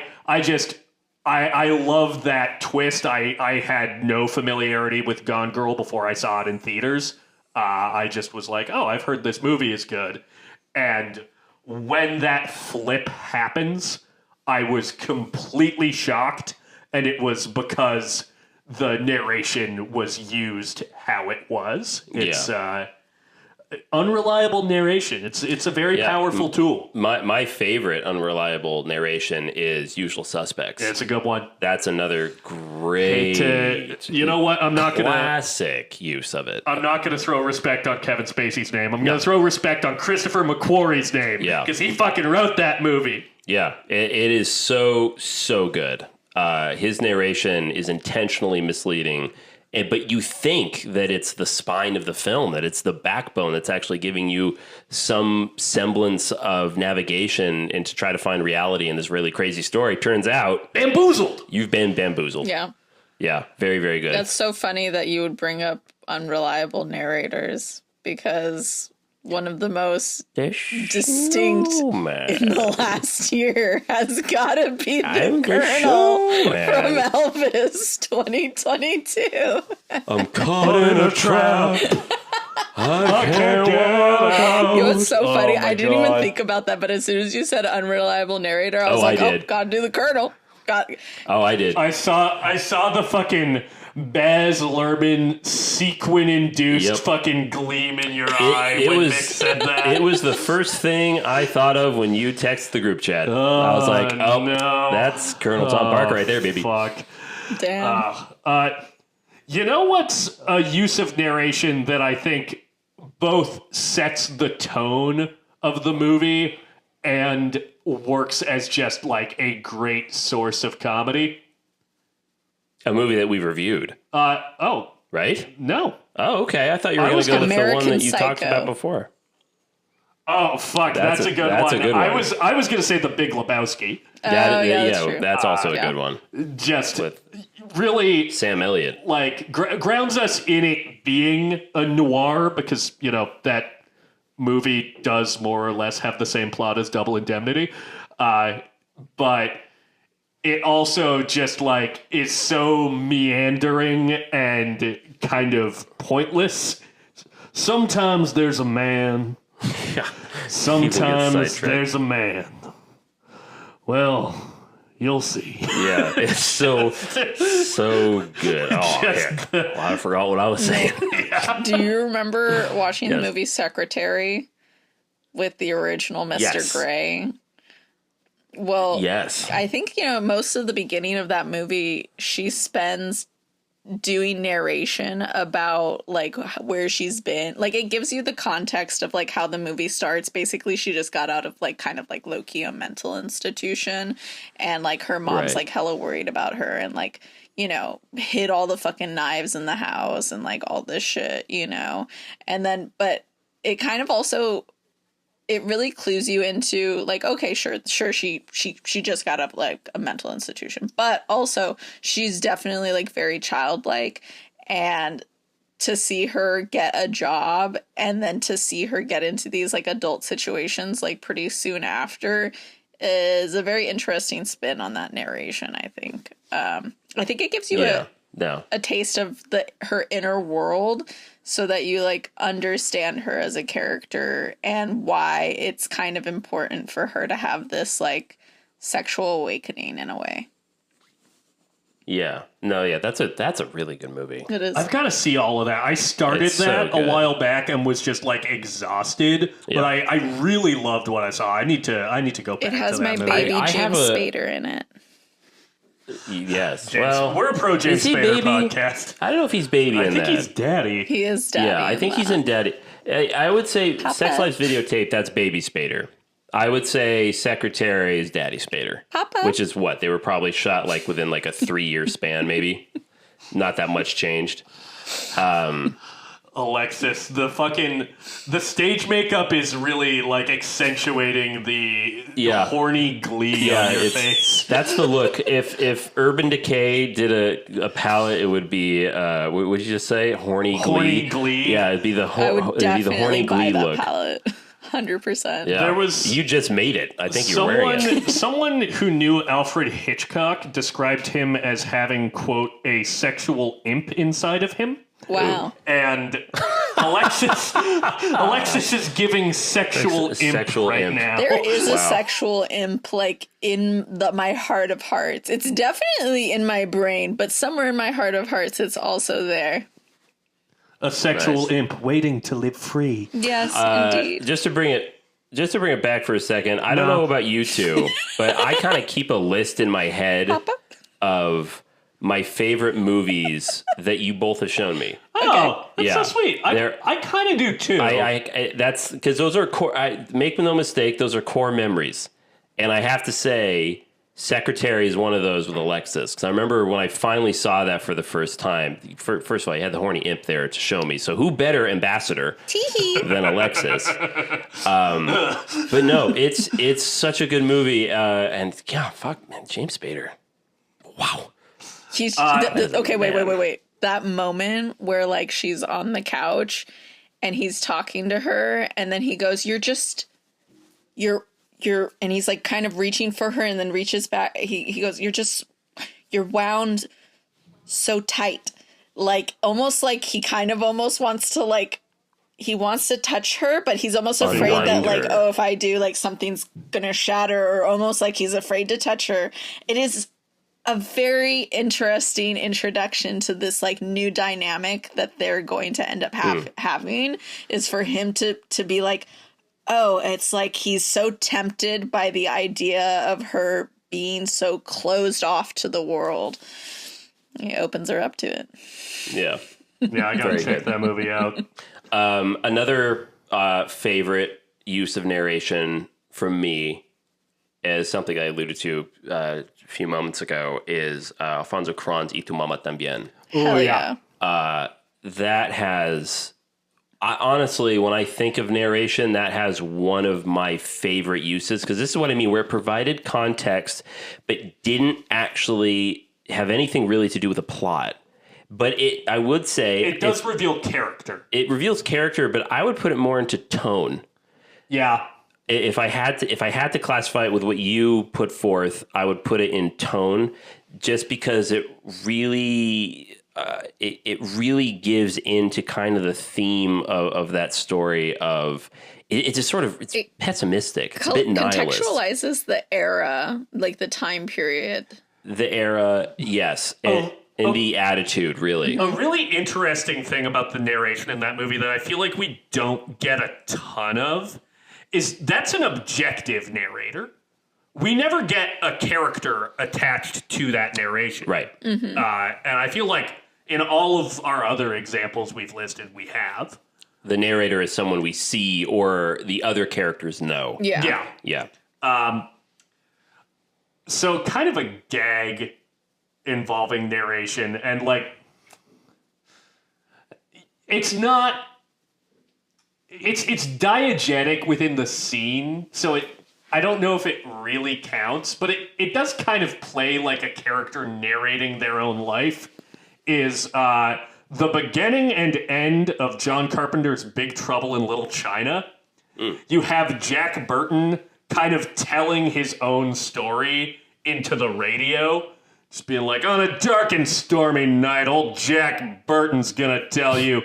love that twist. I had no familiarity with Gone Girl before I saw it in theaters. I just was like, oh, I've heard this movie is good. And when that flip happens, I was completely shocked, and it was because the narration was used how it was. It's unreliable narration. It's a very powerful tool. My favorite unreliable narration is Usual Suspects. It's a good one. That's another great. You know what? I'm not gonna classic use of it. I'm not gonna throw respect on Kevin Spacey's name. I'm gonna throw respect on Christopher McQuarrie's name. Yeah, because he fucking wrote that movie. Yeah, it is so good. His narration is intentionally misleading, but you think that it's the spine of the film, that it's the backbone that's actually giving you some semblance of navigation and to try to find reality in this really crazy story. Turns out, bamboozled. You've been bamboozled. Yeah. Yeah, very, very good. That's so funny that you would bring up unreliable narrators, because one of the most distinct in the last year has got to be the Colonel from Elvis 2022. I'm caught in a trap. I can't get out. It was so funny. I didn't even God. think about that, but as soon as you said unreliable narrator, I was like, gotta do the Colonel. I did. I saw the fucking Baz Luhrmann sequin-induced fucking gleam in your eye when Nick said that. It was the first thing I thought of when you texted the group chat. I was like, oh, no. That's Colonel Tom Parker right there, baby. Fuck. Damn. You know what's a use of narration that I think both sets the tone of the movie and works as just like a great source of comedy? A movie that we've reviewed. Right? No. Oh, okay. I thought you were going to go with the one that you Psycho. talked about before. Oh, fuck. That's a good one. A good one. I was going to say The Big Lebowski. That's true. That's also a good one. Just With really Sam Elliott. like grounds us in it being a noir, because that movie does more or less have the same plot as Double Indemnity, but it also just like is so meandering and kind of pointless. Sometimes there's a man Sometimes sidetracked. there's a man. Well, you'll see. Yeah, it's so good. Oh, heck. Well, I forgot what I was saying. Do you remember watching the movie Secretary with the original Mr. Yes. Gray? Well, Yes. I think, most of the beginning of that movie, she spends doing narration about like where she's been. Like it gives you the context of like how the movie starts. Basically, she just got out of like kind of like low-key a mental institution, and like her mom's Right. like hella worried about her and like hid all the fucking knives in the house and like all this shit, and then but it kind of also it really clues you into like, okay, sure, she just got up like a mental institution, but also she's definitely like very childlike, and to see her get a job and then to see her get into these like adult situations like pretty soon after is a very interesting spin on that narration. I think it gives you a taste of her inner world, so that you like understand her as a character and why it's kind of important for her to have this like sexual awakening in a way. Yeah. No, yeah, that's a really good movie. It is. I've got to see all of that. I started It's so that a good. while back and was just like exhausted, but I really loved what I saw. I need to go back It has to my that movie. baby I have James a- Spader in it. Yes. James, Well, we're a pro James is he Spader baby? podcast. I don't know if he's baby I in think that. he's daddy. He is daddy. Yeah, I think he's in Daddy. I would say Papa. Sex Life's videotape, that's Baby Spader. I would say Secretary is Daddy Spader. Papa. Which is what? They were probably shot like within like a 3-year span, maybe. Not that much changed. Alexis, the stage makeup is really like accentuating the horny glee on your face. That's the look. If Urban Decay did a palette, it would be what would you just say? Horny Glee. Yeah, it'd be the I would it'd be definitely the horny buy Glee that look. palette. 100%. Yeah. There was- you just made it. I think you're wearing it. Someone who knew Alfred Hitchcock described him as having, quote, a sexual imp inside of him. Wow. And Alexis is giving sexual imp right now. There is a Wow. sexual imp like in my heart of hearts. It's definitely in my brain, but somewhere in my heart of hearts it's also there. A sexual Nice. imp waiting to live free. Yes, indeed. Just to bring it back for a second, I don't know about you two, but I kind of keep a list in my head of my favorite movies that you both have shown me. Oh, that's Yeah. so sweet. I kind of do too. I that's because those are core. Make no mistake, those are core memories, and I have to say, Secretary is one of those with Alexis. Because I remember when I finally saw that for the first time. First of all, you had the horny imp there to show me. So who better ambassador than Alexis? But no, it's such a good movie, and yeah, fuck, man, James Spader. Wow. He's okay. Wait. That moment where like she's on the couch and he's talking to her, and then he goes, "You're," and he's like kind of reaching for her, and then reaches back. He goes, "You're wound so tight," like almost like he kind of almost wants to like. He wants to touch her, but he's almost afraid that, Unwind like, her. oh, if I do, like, something's gonna shatter, or almost like he's afraid to touch her. It is a very interesting introduction to this, like, new dynamic that they're going to end up having, is for him to be like, oh, it's like he's so tempted by the idea of her being so closed off to the world. He opens her up to it. Yeah. Yeah, I gotta Very check good. that movie out. Another favorite use of narration from me, is something I alluded to a few moments ago, is Alfonso Cuarón's Y tu mamá también. Hell yeah. That has, honestly, when I think of narration, that has one of my favorite uses, because this is what I mean, where it provided context, but didn't actually have anything really to do with the plot. But I would say It does reveal character. it reveals character, but I would put it more into tone. Yeah. If I had to classify it with what you put forth, I would put it in tone, just because it really it really gives into kind of the theme of that story of it's just sort of pessimistic. It's a bit nihilist. Contextualizes the era, like the time period. The era, yes. And the attitude, really. A really interesting thing about the narration in that movie that I feel like we don't get a ton of is that's an objective narrator. We never get a character attached to that narration. Right. And I feel like in all of our other examples we've listed, we have. The narrator is someone we see or the other characters know. Yeah. Yeah. So kind of a gag involving narration, and like it's diegetic within the scene, so I don't know if it really counts, but it does kind of play like a character narrating their own life. Is the beginning and end of John Carpenter's Big Trouble in Little China. You have Jack Burton kind of telling his own story into the radio. Just being like, on a dark and stormy night, old Jack Burton's gonna tell you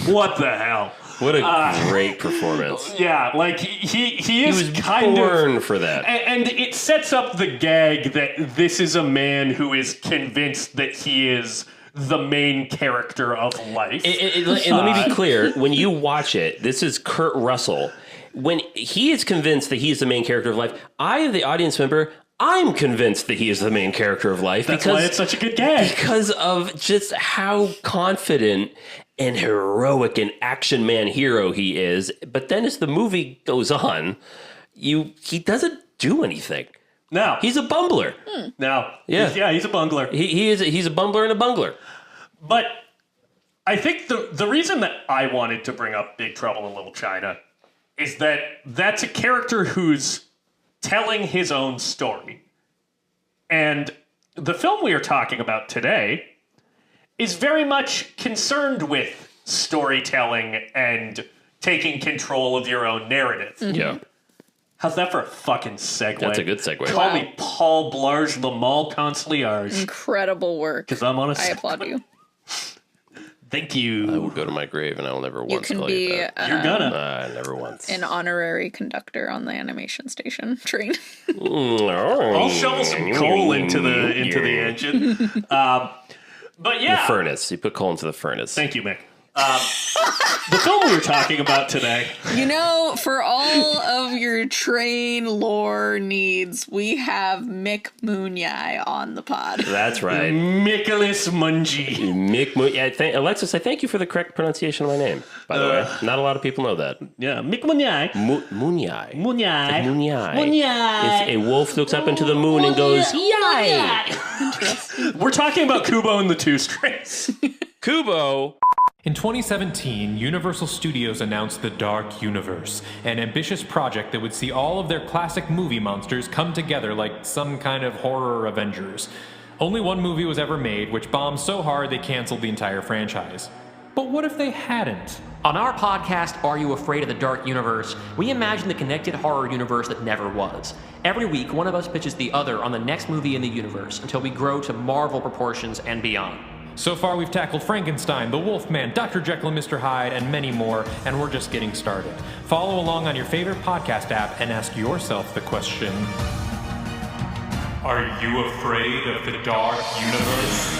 what the hell. What a great performance. Yeah, like he is was kind born for that. And it sets up the gag that this is a man who is convinced that he is the main character of life. And let me be clear, when you watch it, this is Kurt Russell. When he is convinced that he's the main character of life, I, the audience member, I'm convinced that he is the main character of life. That's why it's such a good gag. Because of just how confident and heroic an action man hero he is. But then as the movie goes on, he doesn't do anything. No. He's a bumbler. No. Yeah. He's a bungler. He's a bumbler and a bungler. But I think the reason that I wanted to bring up Big Trouble in Little China is that that's a character who's telling his own story. And the film we are talking about today is very much concerned with storytelling and taking control of your own narrative. Yeah. How's that for a fucking segue? That's a good segue. Call me Paul Blarge, Le Mans Concierge. Incredible work. Because I'm on a I applaud you. Thank you. I will go to my grave and I will never You once can call you be that. You're gonna. Never once. an honourary conductor on the animation station train. I'll shovel some coal into the engine. But yeah. The furnace. You put coal into the furnace. Thank you, Mick. The film we were talking about today. You know, for all of your train lore needs, we have Mick Munyai on the pod. That's right. Nicholas Mungy. Alexis, I thank you for the correct pronunciation of my name, by the way. Not a lot of people know that. Yeah, Mick Munyai. Munyai. Munyai. Munyai. Munyai. It's a wolf looks up into the moon and goes, yay! We're talking about Kubo and the Two Strings. Kubo. In 2017, Universal Studios announced The Dark Universe, an ambitious project that would see all of their classic movie monsters come together like some kind of horror Avengers. Only one movie was ever made, which bombed so hard they canceled the entire franchise. But what if they hadn't? On our podcast, Are You Afraid of the Dark Universe, we imagine the connected horror universe that never was. Every week, one of us pitches the other on the next movie in the universe until we grow to Marvel proportions and beyond. So far, we've tackled Frankenstein, the Wolfman, Dr. Jekyll and Mr. Hyde, and many more, and we're just getting started. Follow along on your favorite podcast app and ask yourself the question, are you afraid of the dark universe?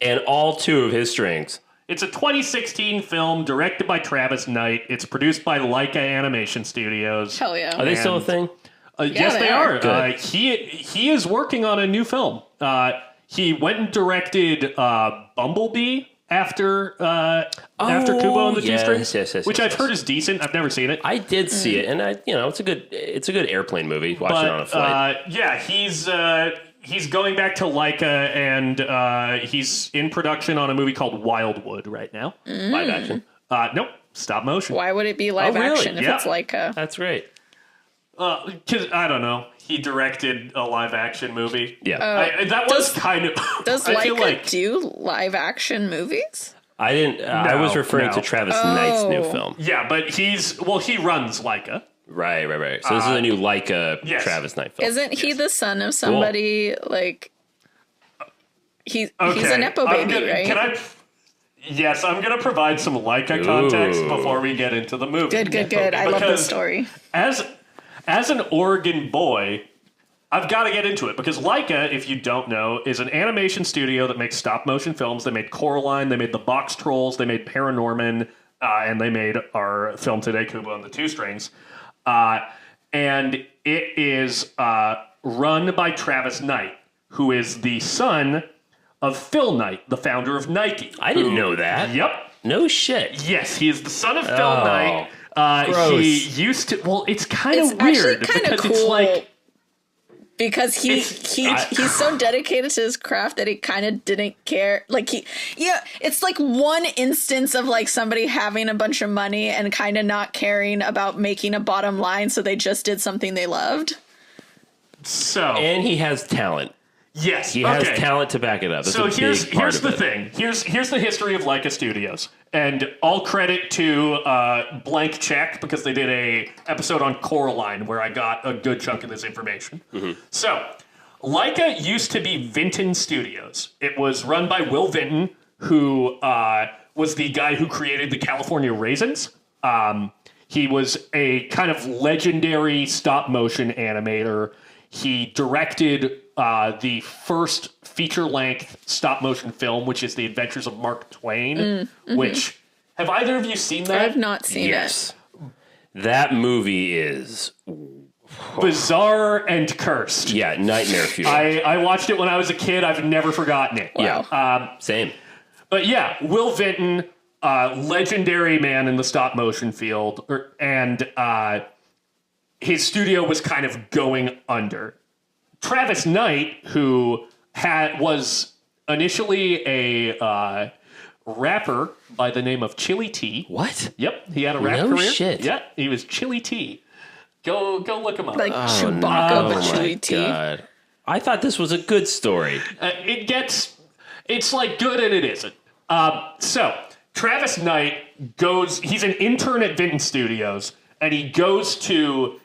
And all two of his strings. It's a 2016 film directed by Travis Knight. It's produced by Laika Animation Studios. Hell yeah. Are they still a thing? Yes, they are. are. He is working on a new film. He went and directed Bumblebee after Kubo and the Two Strings, which I've heard is decent. I've never seen it. I did see it, and it's a good airplane movie. Watch it on a flight. He's going back to Laika, and he's in production on a movie called Wildwood right now. Live action. Nope, stop motion. Why would it be live really? action if Yeah. it's like a... That's great. Because I don't know, he directed a live action movie. Yeah. That was kind of. Does I feel Laika like do live action movies? I didn't. I was referring to Travis Knight's new film. Yeah, but he runs Laika. Right. So this is a new Laika yes. Travis Knight film. Isn't he the son of somebody like... he's a Nepo baby, right? Yes, I'm going to provide some Leica context before we get into the movie. Good. I love this story. As an Oregon boy, I've got to get into it because Leica, if you don't know, is an animation studio that makes stop motion films. They made Coraline, they made the Box Trolls, they made Paranorman, and they made our film today, Kubo and the Two Strings. And it is run by Travis Knight, who is the son of Phil Knight, the founder of Nike. I didn't know that. Yep. No shit. Yes, he is the son of Phil Knight. Gross. He used to. Well, it's kind of weird because because cool. it's like because he's so dedicated to his craft that he kind of didn't care. Like it's like one instance of like somebody having a bunch of money and kind of not caring about making a bottom line, so they just did something they loved. So and he has talent. Yes, he has talent to back it up. That's so here's the thing. Here's the history of Leica Studios, and all credit to Blank Check because they did a episode on Coraline where I got a good chunk of this information. Mm-hmm. So Leica used to be Vinton Studios. It was run by Will Vinton, who was the guy who created the California Raisins. He was a kind of legendary stop motion animator. He directed the first feature-length stop-motion film, which is The Adventures of Mark Twain, which... Have either of you seen that? I have not seen it. That movie is... bizarre and cursed. Yeah, nightmare fuel. I watched it when I was a kid. I've never forgotten it. Wow. Yeah, same. But yeah, Will Vinton, legendary man in the stop-motion field, and his studio was kind of going under. Travis Knight, who was initially a rapper by the name of Chili T. What? Yep, he had a rap No career. shit. Yeah, he was Chili T. Go look him up. Like Chewbacca, but Chewy T. God. I thought this was a good story. It's like good and it isn't. So Travis Knight he's an intern at Vinton Studios, and he goes to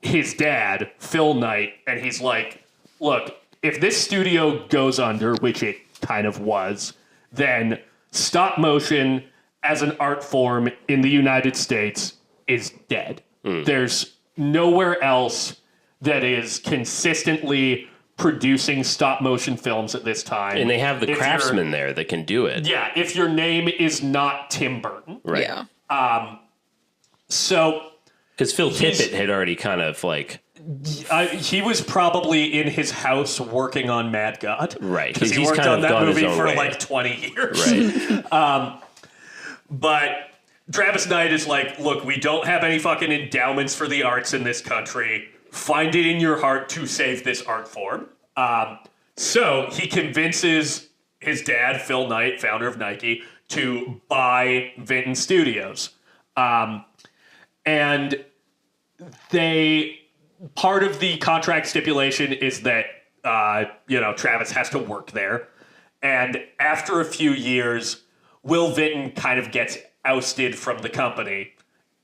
his dad, Phil Knight, and he's like, look, if this studio goes under, which it kind of was, then stop motion as an art form in the United States is dead. There's nowhere else that is consistently producing stop motion films at this time. And they have the craftsmen there that can do it. Yeah, if your name is not Tim Burton. Right. Yeah. So... Because Phil Tippett had already kind of like... he was probably in his house working on Mad God. Right. Because he worked on that movie for like 20 years. Right. But Travis Knight is like, look, we don't have any fucking endowments for the arts in this country. Find it in your heart to save this art form. So he convinces his dad, Phil Knight, founder of Nike, to buy Vinton Studios. And part of the contract stipulation is that, Travis has to work there. And after a few years, Will Vinton kind of gets ousted from the company,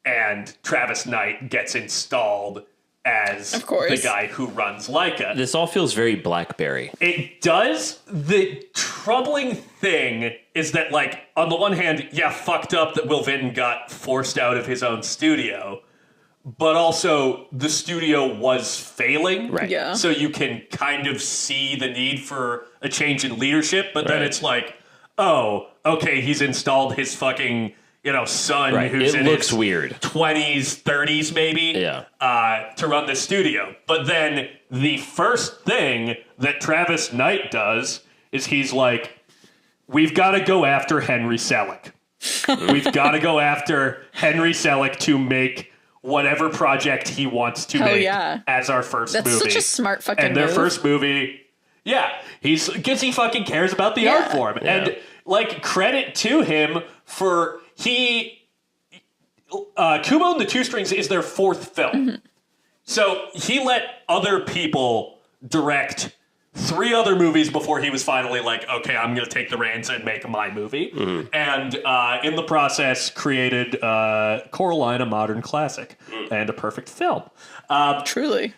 and Travis Knight gets installed as the guy who runs Leica. This all feels very BlackBerry. It does. The troubling thing is that, like, on the one hand, fucked up that Will Vinton got forced out of his own studio, but also the studio was failing. Right. Yeah. So you can kind of see the need for a change in leadership, but then it's like, oh, okay, he's installed his fucking... son who's in his weird 20s, 30s maybe, to run the studio. But then the first thing that Travis Knight does is he's like, we've got to go after Henry Selick. We've got to go after Henry Selick to make whatever project he wants to make as our first movie. That's such a smart fucking And their move. first movie, because he fucking cares about the art form. Yeah. And, like, credit to him for... Kubo and the Two Strings is their fourth film. Mm-hmm. So he let other people direct 3 other movies before he was finally like, okay, I'm going to take the reins and make my movie. Mm-hmm. And in the process created Coraline, a modern classic and a perfect film. Truly.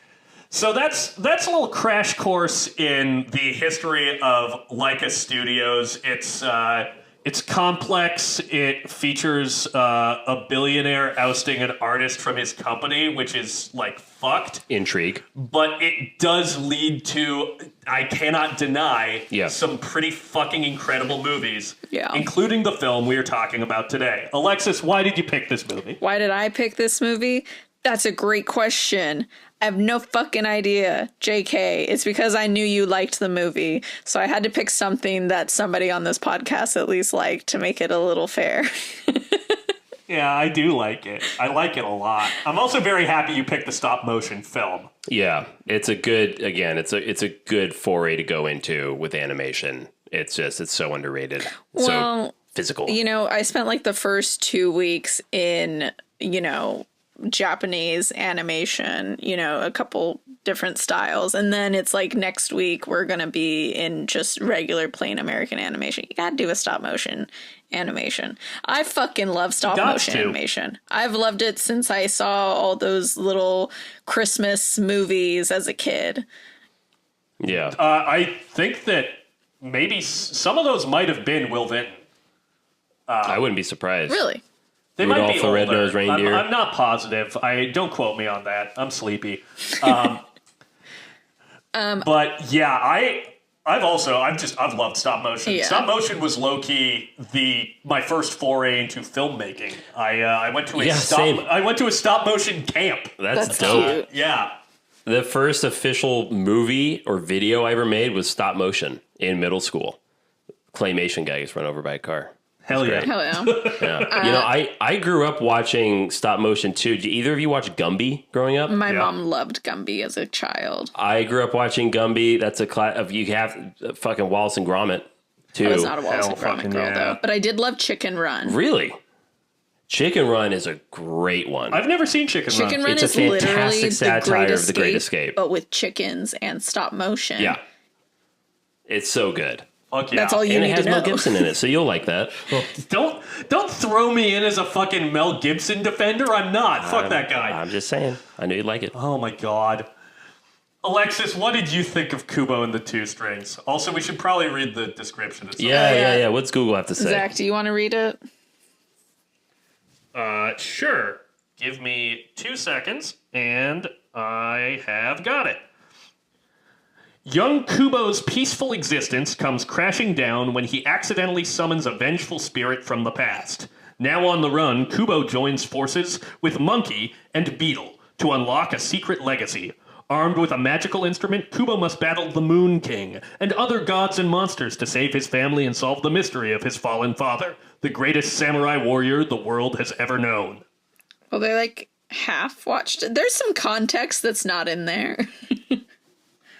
So that's a little crash course in the history of Leica Studios. It's complex. It features a billionaire ousting an artist from his company, which is like fucked. Intrigue. But it does lead to, I cannot deny, Yeah. some pretty fucking incredible movies, Yeah. including the film we are talking about today. Alexis, why did you pick this movie? Why did I pick this movie? That's a great question. I have no fucking idea, JK. It's because I knew you liked the movie. So I had to pick something that somebody on this podcast at least liked to make it a little fair. Yeah, I do like it. I like it a lot. I'm also very happy you picked the stop motion film. Yeah, it's a good, again, it's a good foray to go into with animation. It's so underrated. It's Well, so physical. You know, I spent like the first 2 weeks in, Japanese animation, a couple different styles. And then it's like next week we're going to be in just regular plain American animation. You got to do a stop motion animation. I fucking love stop motion animation. I've loved it since I saw all those little Christmas movies as a kid. Yeah. I think that maybe some of those might have been Will Vinton. I wouldn't be surprised. Really? They Rudolph might be the older. Red-Nosed Reindeer. I'm not positive. Don't quote me on that. I'm sleepy. But yeah, I've loved stop motion. Yeah. Stop motion was low key my first foray into filmmaking. I went to same. a stop motion camp. That's dope. dope. Cute. Yeah. The first official movie or video I ever made was stop motion in middle school. Claymation guy gets run over by a car. Hell yeah. Hell yeah. Yeah. I grew up watching stop motion too. Did either of you watch Gumby growing up? My Yeah. mom loved Gumby as a child. I grew up watching Gumby. That's a class of you have fucking Wallace and Gromit too. I was not a Wallace and Hell Gromit fucking girl, yeah. though. But I did love Chicken Run. Really? Chicken Run is a great one. I've never seen Chicken Run. Chicken Run It's a is literally fantastic the satire of The Great Escape. but with chickens and stop motion. Yeah. It's so good. Fuck yeah. That's all you And it need has to know. Mel Gibson in it, so you'll like that. Don't throw me in as a fucking Mel Gibson defender. I'm not. Fuck that guy. I'm just saying. I knew you'd like it. Oh my god. Alexis, what did you think of Kubo and the Two Strings? Also, we should probably read the description. It's Yeah. What's Google have to say? Zach, do you want to read it? Sure. Give me 2 seconds, and I have got it. Young Kubo's peaceful existence comes crashing down when he accidentally summons a vengeful spirit from the past. Now on the run, Kubo joins forces with Monkey and Beetle to unlock a secret legacy. Armed with a magical instrument, Kubo must battle the Moon King and other gods and monsters to save his family and solve the mystery of his fallen father, the greatest samurai warrior the world has ever known. Well, they like half watched it. There's some context that's not in there.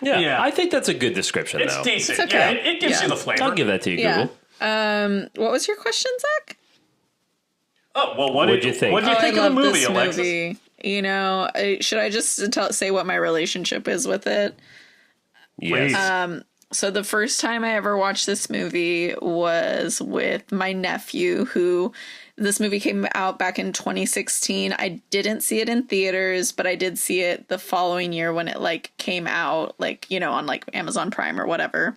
Yeah, I think that's a good description, It's though. decent. It's okay. Yeah, it gives you the flavor. I'll give that to you, Yeah. Google. What was your question, Zach? Oh, well, what What'd did you think? What did you think I of the love movie, this Alexis? movie. Should I just say what my relationship is with it? Yes. So the first time I ever watched this movie was with my nephew, who this movie came out back in 2016. I didn't see it in theaters, but I did see it the following year when it like came out, like, on like Amazon Prime or whatever.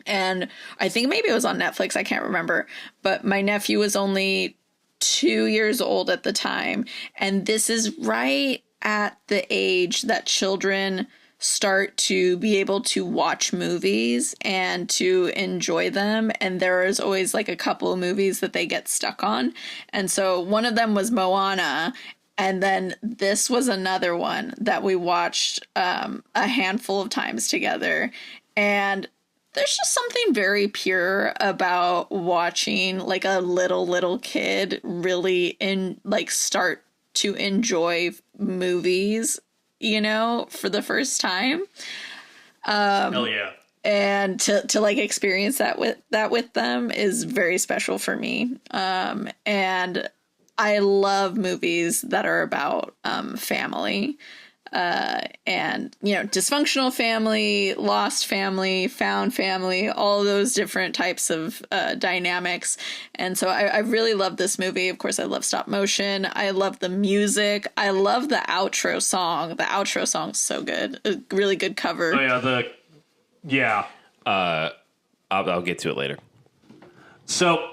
And I think maybe it was on Netflix. I can't remember. But my nephew was only 2 years old at the time. And this is right at the age that children start to be able to watch movies and to enjoy them. And there is always like a couple of movies that they get stuck on. And so one of them was Moana. And then this was another one that we watched a handful of times together. And there's just something very pure about watching like a little kid really start to enjoy movies, for the first time. Hell yeah. And to like experience that with them is very special for me. And I love movies that are about family. and dysfunctional family, lost family, found family, all those different types of dynamics. And so I really love this movie. Of course, I love stop motion. I love the music. I love the outro song. The outro song's so good. A really good cover. Oh yeah, I'll get to it later. So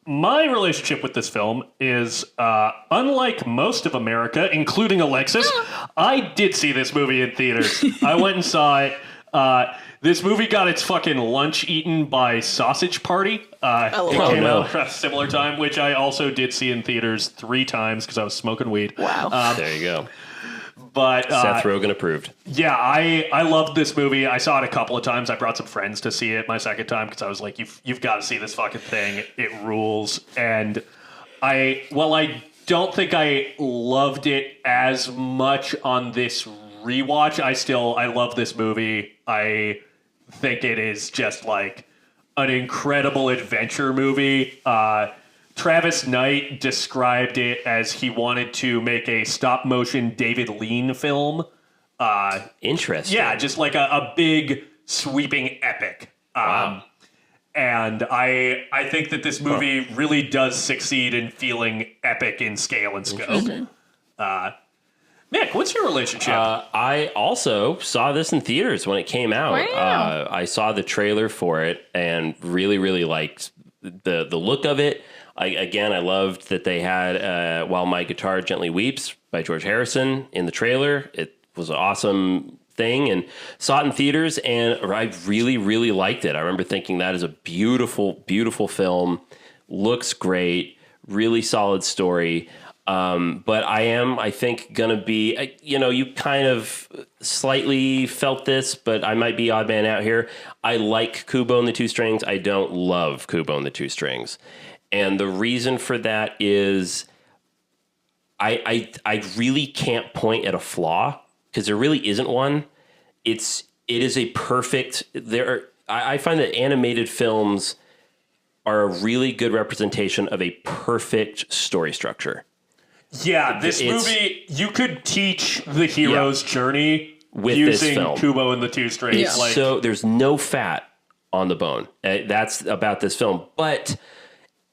my relationship with this film is, unlike most of America, including Alexis, I did see this movie in theaters. I went and saw it. This movie got its fucking lunch eaten by Sausage Party. It came out at a similar time, which I also did see in theaters 3 times because I was smoking weed. Wow. There you go. But Seth Rogen approved. Yeah, I loved this movie. I saw it a couple of times. I brought some friends to see it my second time because I was like, you've got to see this fucking thing. It rules. And I don't think I loved it as much on this rewatch. I love this movie. I think it is just like an incredible adventure movie. Travis Knight described it as he wanted to make a stop-motion David Lean film. Interesting. Yeah, just like a big, sweeping epic. Wow. And I think that this movie really does succeed in feeling epic in scale and scope. Nick, what's your relationship? I also saw this in theaters when it came out. Wow. I saw the trailer for it and really, really liked the look of it. I loved that they had While My Guitar Gently Weeps by George Harrison in the trailer. It was an awesome thing, and saw it in theaters, and I really, really liked it. I remember thinking that is a beautiful, beautiful film. Looks great, really solid story. But I think, going to be, you kind of slightly felt this, but I might be odd man out here. I like Kubo and the Two Strings. I don't love Kubo and the Two Strings. And the reason for that is I really can't point at a flaw because there really isn't one. It is a perfect, I find that animated films are a really good representation of a perfect story structure. Yeah, this movie, you could teach the hero's journey with using Kubo and the Two Strings. Yeah. So there's no fat on the bone. That's about this film. But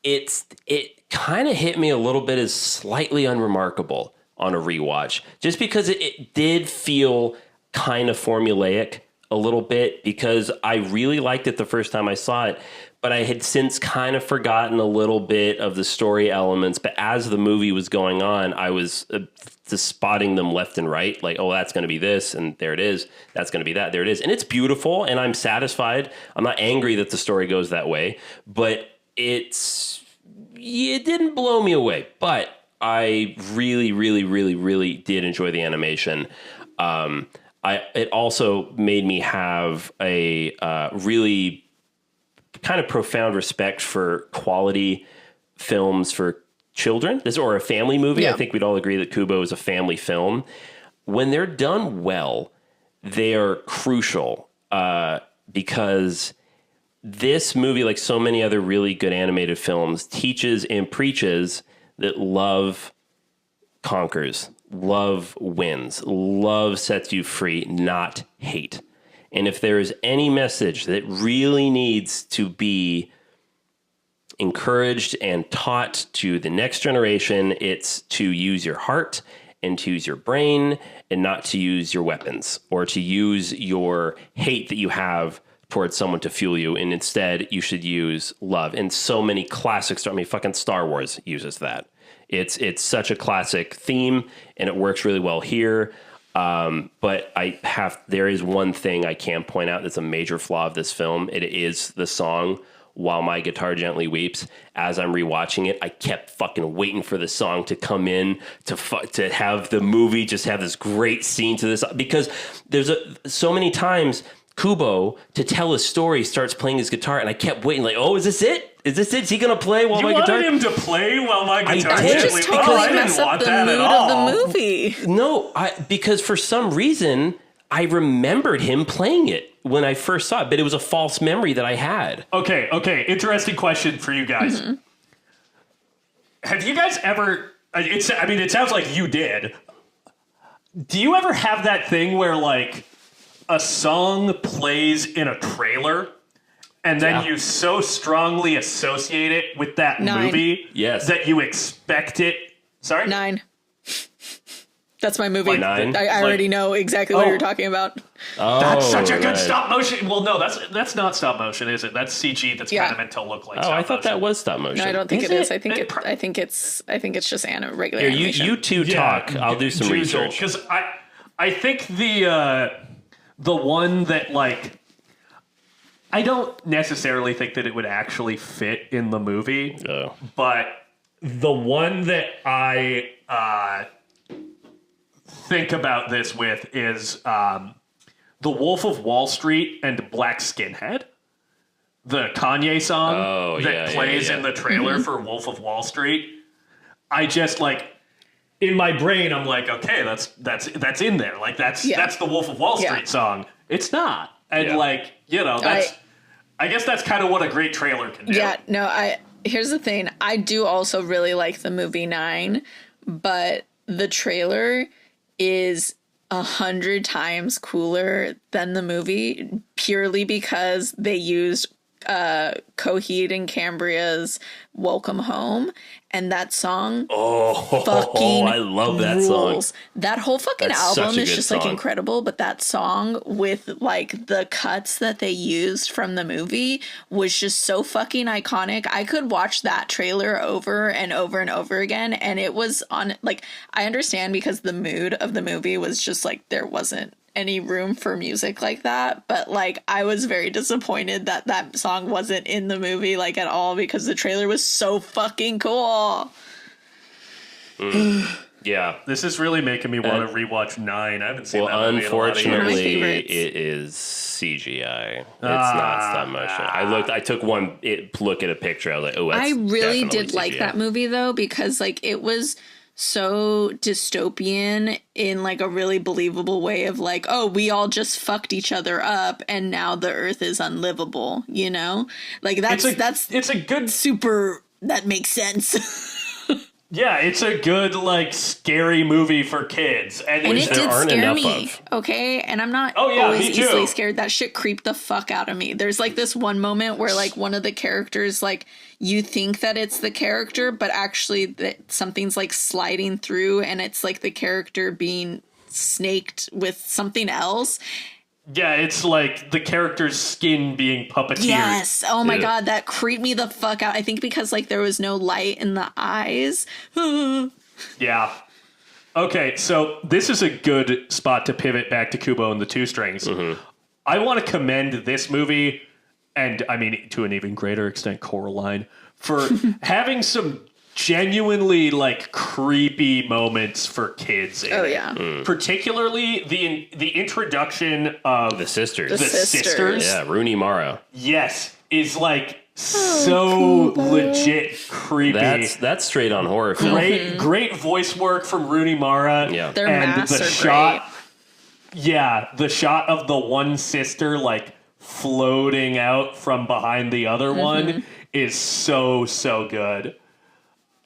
it kind of hit me a little bit as slightly unremarkable on a rewatch. Just because it did feel kind of formulaic a little bit, because I really liked it the first time I saw it. But I had since kind of forgotten a little bit of the story elements. But as the movie was going on, I was just spotting them left and right. Like, oh, that's going to be this, and there it is. That's going to be that, there it is. And it's beautiful, and I'm satisfied. I'm not angry that the story goes that way. But it didn't blow me away. But I really, really, really, really did enjoy the animation. It also made me have a really kind of profound respect for quality films for children, or a family movie. Yeah. I think we'd all agree that Kubo is a family film. When they're done well, they are crucial because this movie, like so many other really good animated films, teaches and preaches that love conquers, love wins, love sets you free, not hate. And if there is any message that really needs to be encouraged and taught to the next generation, it's to use your heart and to use your brain and not to use your weapons or to use your hate that you have towards someone to fuel you. And instead, you should use love. And so many classics, fucking Star Wars uses that. It's such a classic theme, and it works really well here. But there is one thing I can point out that's a major flaw of this film. It is the song While My Guitar Gently Weeps. As I'm rewatching it, I kept fucking waiting for the song to come in to have the movie just have this great scene to this, because there's so many times Kubo, to tell a story, starts playing his guitar, and I kept waiting, like, oh, is this it? Is this it? Is he going to play While My Guitar? You wanted him to play While My Guitar I did. Gently Just Weeps? because I you mess didn't up want the that mood at all. of the movie. No, because for some reason, I remembered him playing it when I first saw it, but it was a false memory that I had. Okay. Interesting question for you guys. Mm-hmm. Have you guys ever... it sounds like you did. do you ever have that thing where like a song plays in a trailer and then you so strongly associate it with that 9. movie that you expect it? Sorry? 9. That's my movie. 9? I already know exactly what you're talking about. Oh, That's such a good right. stop motion. Well, no, that's not stop motion, is it? That's CG. That's kind of meant to look like. Oh, stop I thought motion. that was stop motion. No, I don't think Is it is. it? I think it's just regular Here, animation. you two talk. I'll do some research. Because I think the one that like I don't necessarily think that it would actually fit in the movie, but the one that I think about this with is The Wolf of Wall Street and Black Skinhead, the Kanye song that plays in the trailer for Wolf of Wall Street. I just like in my brain, I'm like, okay, that's in there. Like that's the Wolf of Wall Street song. It's not, and like that's. I guess that's kind of what a great trailer can do. Yeah, no, here's the thing. I do also really like the movie 9, but the trailer is 100 times cooler than the movie purely because they used Coheed and Cambria's Welcome Home, and that song fucking I love that rules. song. That whole fucking That's such album a is good just like song. incredible, but that song with like the cuts that they used from the movie was just so fucking iconic. I could watch that trailer over and over and over again, and it was on like I understand because the mood of the movie was just like there wasn't any room for music like that, but like I was very disappointed that that song wasn't in the movie like at all because the trailer was so fucking cool. Yeah. This is really making me want to rewatch 9. I haven't seen that movie in a lot of years. Unfortunately, favorites. it is CGI. It's not stop motion. I took one look at a picture. I was like, oh, that's I really definitely did like CGI. that movie though because like it was so dystopian in like a really believable way of like, oh, we all just fucked each other up and now the earth is unlivable, you know? Like It's a good super that makes sense. Yeah, it's a good, like, scary movie for kids. And it there did aren't scare enough me, of. okay? And I'm not Oh, yeah, always me too. easily scared. That shit creeped the fuck out of me. There's like this one moment where like one of the characters, like you think that it's the character, but actually that something's like sliding through and it's like the character being snaked with something else. yeah, it's like the character's skin being puppeteered. Yes. Oh my God, that creeped me the fuck out. I think because like there was no light in the eyes. Yeah. Okay, so this is a good spot to pivot back to Kubo and the Two Strings. I want to commend this movie, and I mean to an even greater extent Coraline, for having some genuinely like creepy moments for kids in it. Yeah. Particularly the introduction of The sisters. The the sisters. Yeah, Rooney Mara. Yes, is like so legit creepy. That's straight on horror film. Great voice work from Rooney Mara. Yeah. Their and masks the are shot. Yeah, the shot of the one sister like floating out from behind the other one is so good.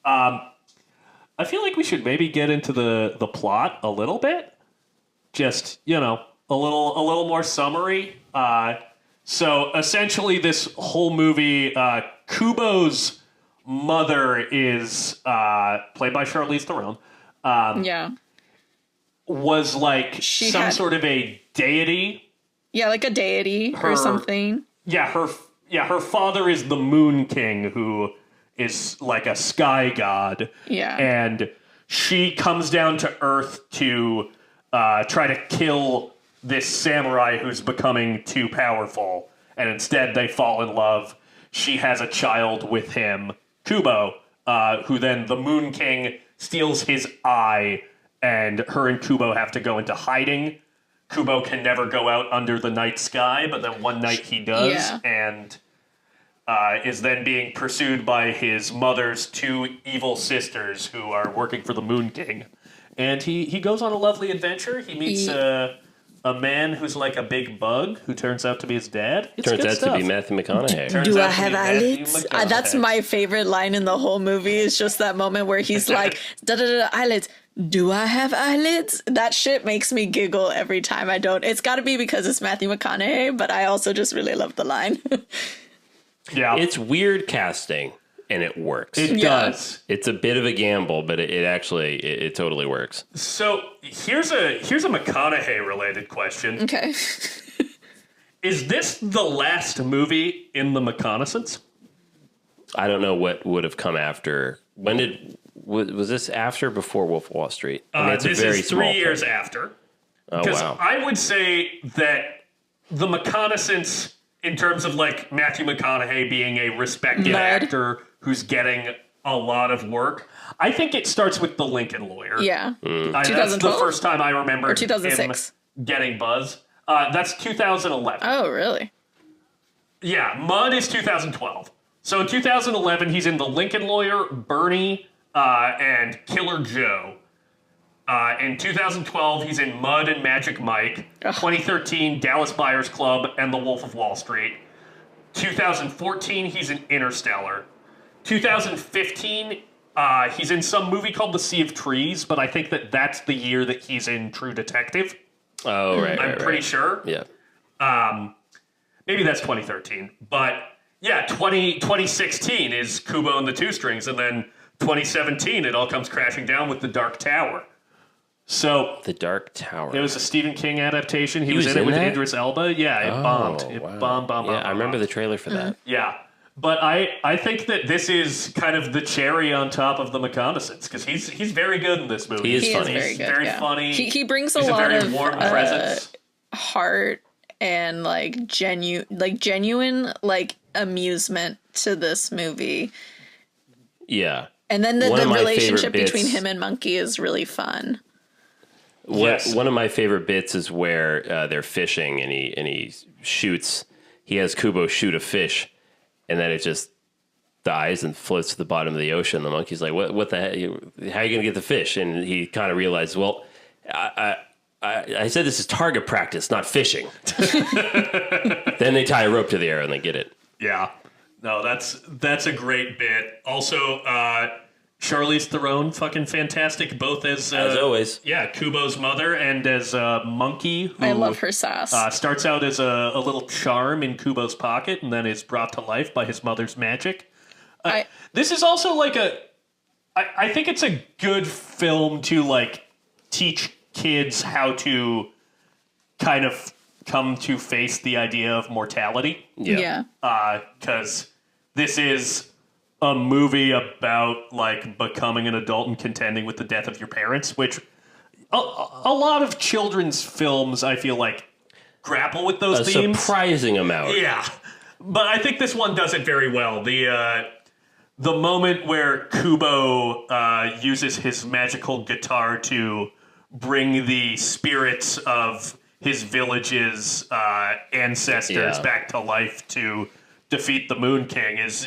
I feel like we should maybe get into the plot a little bit. Just, a little more summary. So essentially this whole movie, Kubo's mother is played by Charlize Theron. Yeah. Was like She some had- sort of a deity. Yeah, like a deity or something. Yeah, her father is the Moon King, who is like a sky god. Yeah. And she comes down to Earth to try to kill this samurai who's becoming too powerful. And instead they fall in love. She has a child with him, Kubo, who then the Moon King steals his eye, and her and Kubo have to go into hiding. Kubo can never go out under the night sky, but then one night he does, Yeah. and is then being pursued by his mother's two evil sisters who are working for the Moon King. And he goes on a lovely adventure. He meets a man who's like a big bug who turns out to be his dad. It's Turns good out stuff. to be Matthew McConaughey. Turns Do I out to have be Matthew eyelids? McConaughey. That's my favorite line in the whole movie. Is just that moment where he's like, da da da eyelids. do I have eyelids? That shit makes me giggle every time I don't. It's got to be because it's Matthew McConaughey, but I also just really love the line. Yeah. It's weird casting, and it works. It does. It's a bit of a gamble, but it actually totally works. So here's a McConaughey related question. Okay. Is this the last movie in the McConaissance? I don't know what would have come after. Was this after or before Wolf of Wall Street? I mean, it's This a very is small 3 years thing. after. Oh, Because wow. I would say that the McConaissance, in terms of like Matthew McConaughey being a respected Mud. actor who's getting a lot of work, I think it starts with The Lincoln Lawyer. Yeah. That's the 2012? first time I remember Or 2006? him getting buzz. That's 2011. Oh, really? Yeah, Mud is 2012. So in 2011, he's in The Lincoln Lawyer, Bernie, and Killer Joe. In 2012, he's in Mud and Magic Mike. 2013, Dallas Buyers Club and The Wolf of Wall Street. 2014, he's in Interstellar. 2015, he's in some movie called The Sea of Trees, but I think that's the year that he's in True Detective. Oh, right. I'm pretty sure. Yeah. Maybe that's 2013. But yeah, 2016 is Kubo and the Two Strings, and then 2017 it all comes crashing down with The Dark Tower. So The Dark Tower. it was a Stephen King adaptation. He was was in it in with that? Idris Elba. Yeah, it bombed. It wow. bombed. Yeah, I remember the trailer for that. Yeah. But I think that this is kind of the cherry on top of the McConaissance, because he's very good in this movie. He is He funny. is very good. very yeah. funny. He brings a He's lot very of warm presence. heart and like genuine like amusement to this movie. Yeah. And then the One of my relationship favorite between bits- him and Monkey is really fun. Yes. One of my favorite bits is where they're fishing and he shoots. He has Kubo shoot a fish, and then it just dies and floats to the bottom of the ocean. The monkey's like, "What the heck? How are you gonna get the fish?" And he kind of realizes, "Well, I said this is target practice, not fishing." Then they tie a rope to the arrow and they get it. Yeah. No, that's a great bit. Also, Charlize Theron, fucking fantastic, both as always. Yeah, Kubo's mother and as Monkey. Who, I love her sass. Starts out as a little charm in Kubo's pocket, and then is brought to life by his mother's magic. This is also like I think it's a good film to like teach kids how to kind of come to face the idea of mortality. yeah. Because this is a movie about like becoming an adult and contending with the death of your parents, which a lot of children's films I feel like grapple with those A themes. surprising amount. Yeah, but I think this one does it very well. The moment where Kubo uses his magical guitar to bring the spirits of his village's ancestors Yeah. back to life to defeat the Moon King is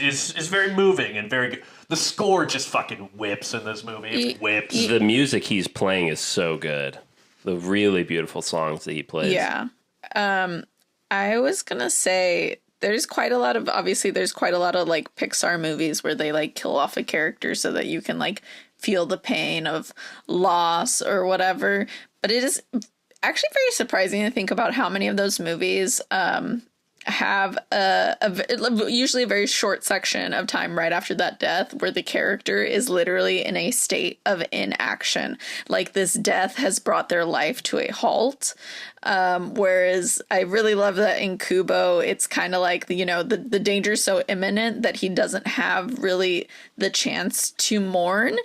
very moving and very good. The score just fucking whips in this movie. It whips. The music he's playing is so good. The really beautiful songs that he plays. Yeah. I was gonna say there's quite a lot of like Pixar movies where they like kill off a character so that you can like feel the pain of loss or whatever. But it is actually very surprising to think about how many of those movies have usually a very short section of time right after that death where the character is literally in a state of inaction. Like this death has brought their life to a halt. Whereas I really love that in Kubo, it's kind of like, the danger's so imminent that he doesn't have really the chance to mourn.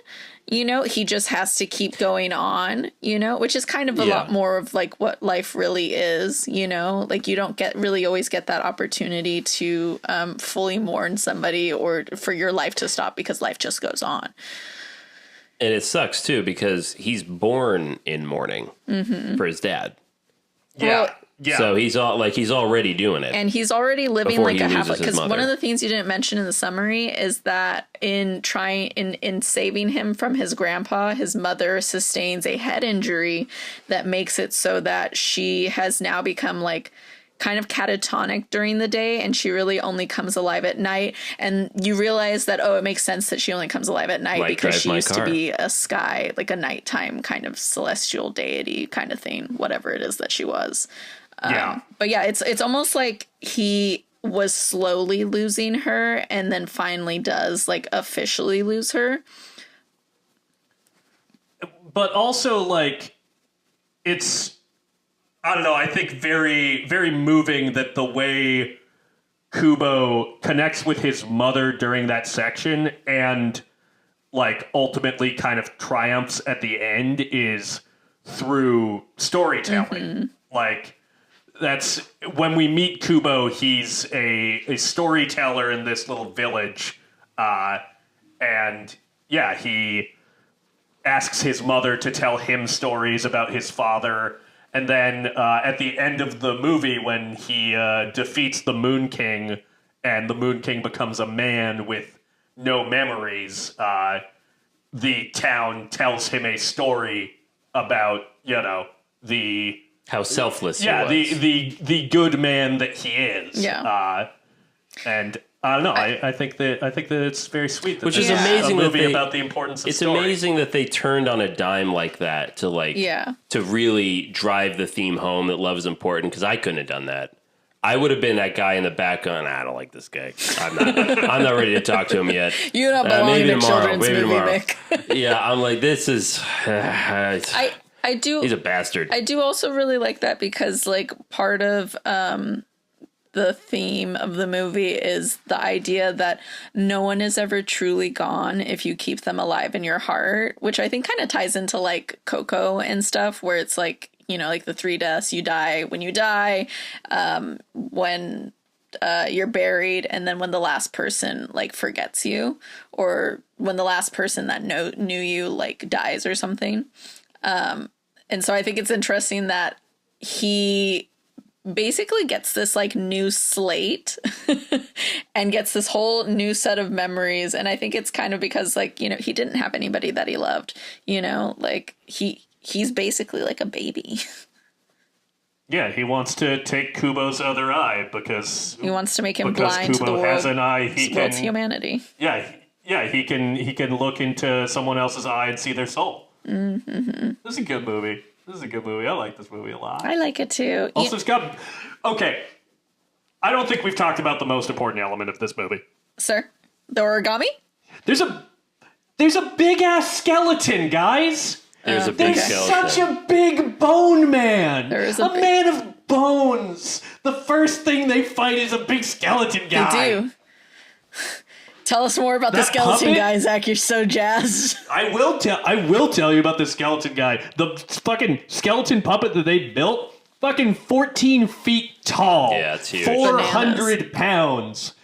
He just has to keep going on, which is kind of a lot more of like what life really is, like you don't always get that opportunity to fully mourn somebody or for your life to stop because life just goes on. And it sucks too because he's born in mourning for his dad. Yeah. Well, yeah. So he's already doing it. And he's already living Before like he a half, loses his because one mother. of the things you didn't mention in the summary is that in saving him from his grandpa, his mother sustains a head injury that makes it so that she has now become like kind of catatonic during the day, and she really only comes alive at night. And you realize that, oh, it makes sense that she only comes alive at night because she used to be a sky, like a nighttime kind of celestial deity kind of thing, whatever it is that she was. But yeah, it's almost like he was slowly losing her and then finally does like officially lose her. But also, like, it's, I don't know, I think very, very moving that the way Kubo connects with his mother during that section and, like, ultimately kind of triumphs at the end is through storytelling. Like, that's, when we meet Kubo, he's a storyteller in this little village. And, yeah, he asks his mother to tell him stories about his father. And then at the end of the movie, when he defeats the Moon King and the Moon King becomes a man with no memories, the town tells him a story about, you know, the... How selfless he was. the good man that he is. Yeah. And I don't know. I think that it's very sweet. That Which is amazing. A movie about the importance of story. It's amazing that they turned on a dime like that to to really drive the theme home that love is important. Because I couldn't have done that. I would have been that guy in the back going, I don't like this guy. I'm not ready to talk to him yet. You don't belong in a children's movie, tomorrow. Mick. Yeah, I'm like, this is... I do. He's a bastard. I do also really like that because, like, part of the theme of the movie is the idea that no one is ever truly gone if you keep them alive in your heart, which I think kind of ties into, like, Coco and stuff, where it's like, you know, like the 3 deaths: you die when you die, when you're buried, and then when the last person, like, forgets you, or when the last person that knew you, like, dies or something. And so I think it's interesting that he basically gets this, like, new slate and gets this whole new set of memories. And I think it's kind of because, like, you know, he didn't have anybody that he loved, you know, like he's basically like a baby. Yeah, he wants to take Kubo's other eye because he wants to make him blind Kubo to the world, has an eye. world's humanity. Yeah, he can look into someone else's eye and see their soul. Mm-hmm. This is a good movie. I like this movie a lot. I like it too. Also, it's got... Okay. I don't think we've talked about the most important element of this movie. Sir? The origami? There's a big-ass skeleton, guys! There's a big skeleton. Such a big bone man! There is a man of bones! The first thing they fight is a big skeleton guy. They do. Tell us more about the skeleton guy, Zach. You're so jazzed. I will tell you about the skeleton guy. The fucking skeleton puppet that they built, fucking 14 feet tall. Yeah, it's huge. 400 pounds.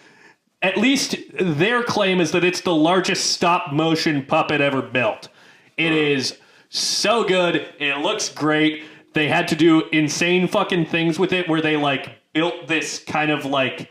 At least their claim is that it's the largest stop motion puppet ever built. It is so good. It looks great. They had to do insane fucking things with it where they, like, built this kind of, like,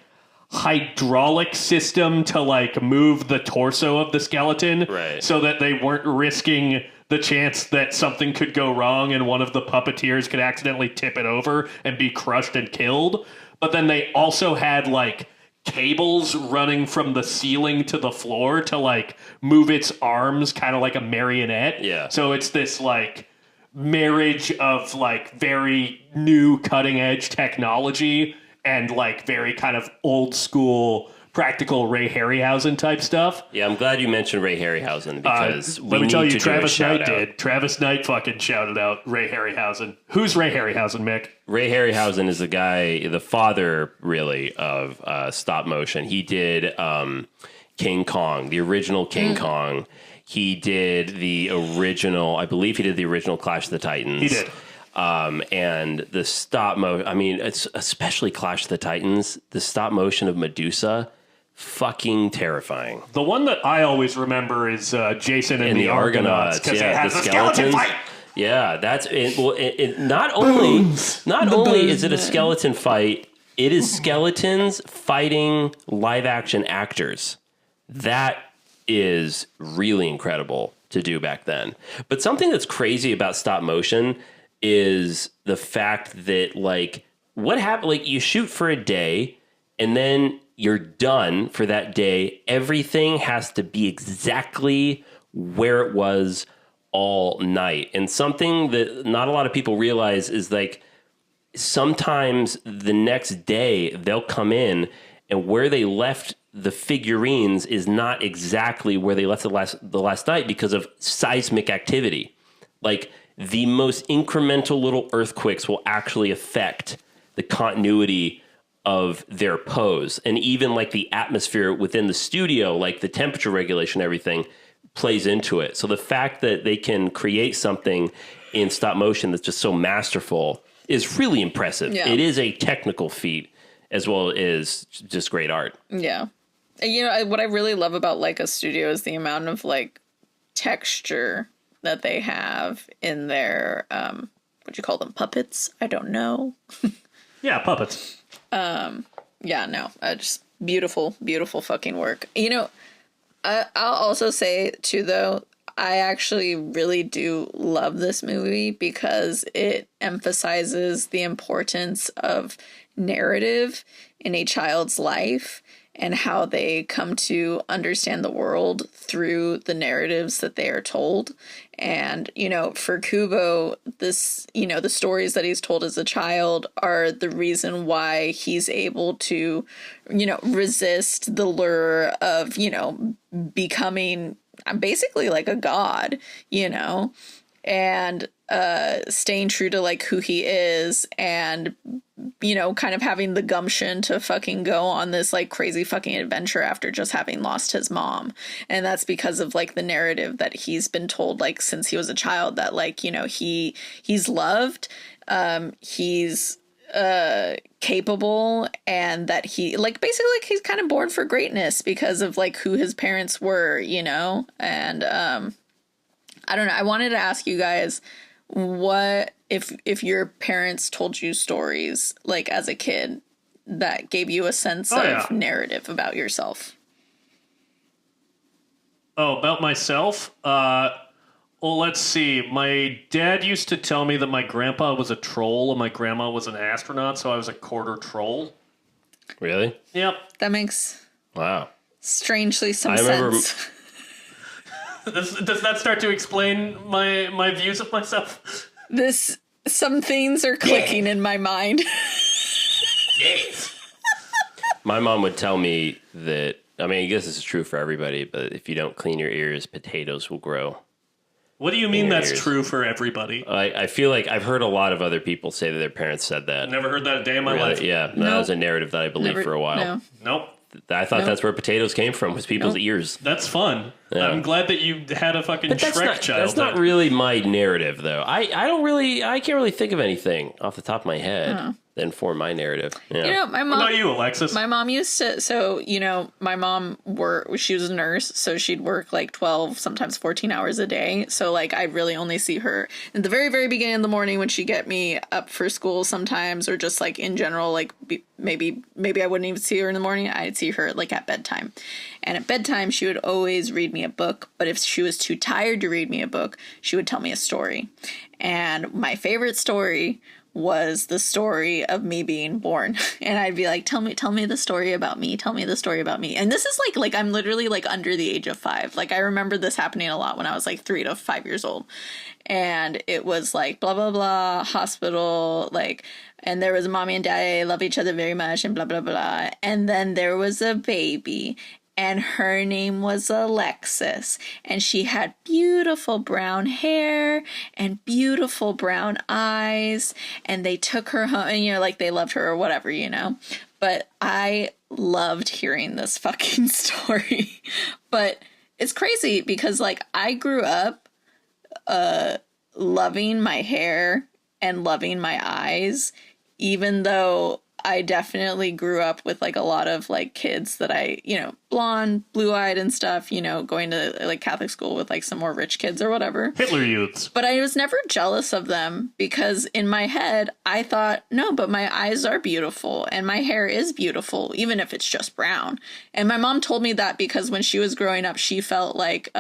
hydraulic system to, like, move the torso of the skeleton, right, so that they weren't risking the chance that something could go wrong and one of the puppeteers could accidentally tip it over and be crushed and killed. But then they also had, like, cables running from the ceiling to the floor to, like, move its arms kind of like a marionette. Yeah. So it's this, like, marriage of, like, very new cutting edge technology and, like, very kind of old school practical Ray Harryhausen type stuff. Yeah, I'm glad you mentioned Ray Harryhausen because let me tell you, Travis Knight did. Travis Knight fucking shouted out Ray Harryhausen. Who's Ray Harryhausen, Mick? Ray Harryhausen is the guy, the father, really, of stop motion. He did King Kong, the original King Kong. He did the original, I believe he did the original Clash of the Titans. He did. And the stop motion, I mean, it's especially Clash of the Titans, the stop motion of Medusa, fucking terrifying. The one that I always remember is Jason and the Argonauts, because it has a skeleton fight. Yeah, that's it. Well, not only is it a skeleton fight, it is skeletons fighting live action actors. That is really incredible to do back then. But something that's crazy about stop motion is the fact that, like, what happened? Like, you shoot for a day and then you're done for that day. Everything has to be exactly where it was all night. And something that not a lot of people realize is, like, sometimes the next day they'll come in and where they left the figurines is not exactly where they left the last night because of seismic activity. Like, the most incremental little earthquakes will actually affect the continuity of their pose. And even like the atmosphere within the studio, like the temperature regulation, everything plays into it. So the fact that they can create something in stop motion that's just so masterful is really impressive. Yeah. It is a technical feat as well as just great art. Yeah. You know, what I really love about Leica Studio is the amount of like texture that they have in their, what do you call them? Puppets? I don't know. Yeah, puppets. Yeah, no, just beautiful, beautiful fucking work. You know, I'll also say too, though, I actually really do love this movie because it emphasizes the importance of narrative in a child's life and how they come to understand the world through the narratives that they are told. And, you know, for Kubo, this, you know, the stories that he's told as a child are the reason why he's able to, you know, resist the lure of, you know, becoming basically like a god, you know, and staying true to like who he is and, you know, kind of having the gumption to fucking go on this like crazy fucking adventure after just having lost his mom. And that's because of like the narrative that he's been told like since he was a child that like, you know, he's loved, he's capable, and that he like basically like he's kind of born for greatness because of like who his parents were, you know. And I don't know, I wanted to ask you guys, what if your parents told you stories like as a kid that gave you a sense of narrative about yourself? Oh, about myself? Well, let's see. My dad used to tell me that my grandpa was a troll and my grandma was an astronaut, so I was a quarter troll. Really? Yep. That makes Wow. strangely some I remember- sense. Does that start to explain my views of myself? Some things are clicking in my mind. Yes. My mom would tell me that, I mean, I guess this is true for everybody, but if you don't clean your ears, potatoes will grow. What do you mean your that's ears. true for everybody? I feel like I've heard a lot of other people say that their parents said that. Never heard that a day in my Really? life. Yeah, that Nope. was a narrative that I believed for a while. No. Nope. I thought that's where potatoes came from, was people's ears. That's fun. Yeah. I'm glad that you had a fucking But that's Shrek not, childhood. that's not really my narrative, though. I can't really think of anything off the top of my head that inform my narrative. Yeah. You know, my What mom. about you, Alexis? My mom used to, so, you know, my mom she was a nurse, so she'd work like 12, sometimes 14 hours a day. So like, I really only see her in the very, very beginning of the morning when she'd get me up for school sometimes, or just like in general, like maybe I wouldn't even see her in the morning. I'd see her like at bedtime. And at bedtime, she would always read me a book. But if she was too tired to read me a book, she would tell me a story. And my favorite story was the story of me being born. And I'd be like, tell me the story about me. Tell me the story about me. And this is like I'm literally like under the age of 5. Like, I remember this happening a lot when I was like 3 to 5 years old. And it was like blah, blah, blah, hospital, like, and there was a mommy and daddy, love each other very much, and blah, blah, blah. And then there was a baby, and her name was Alexis, and she had beautiful brown hair and beautiful brown eyes, and they took her home, and, you know, like, they loved her or whatever, you know. But I loved hearing this fucking story. But it's crazy because, like, I grew up loving my hair and loving my eyes, even though I definitely grew up with like a lot of like kids that I, you know, blonde, blue-eyed and stuff, you know, going to like Catholic school with like some more rich kids or whatever. Hitler Youths. But I was never jealous of them because in my head, I thought, no, but my eyes are beautiful and my hair is beautiful, even if it's just brown. And my mom told me that because when she was growing up, she felt like,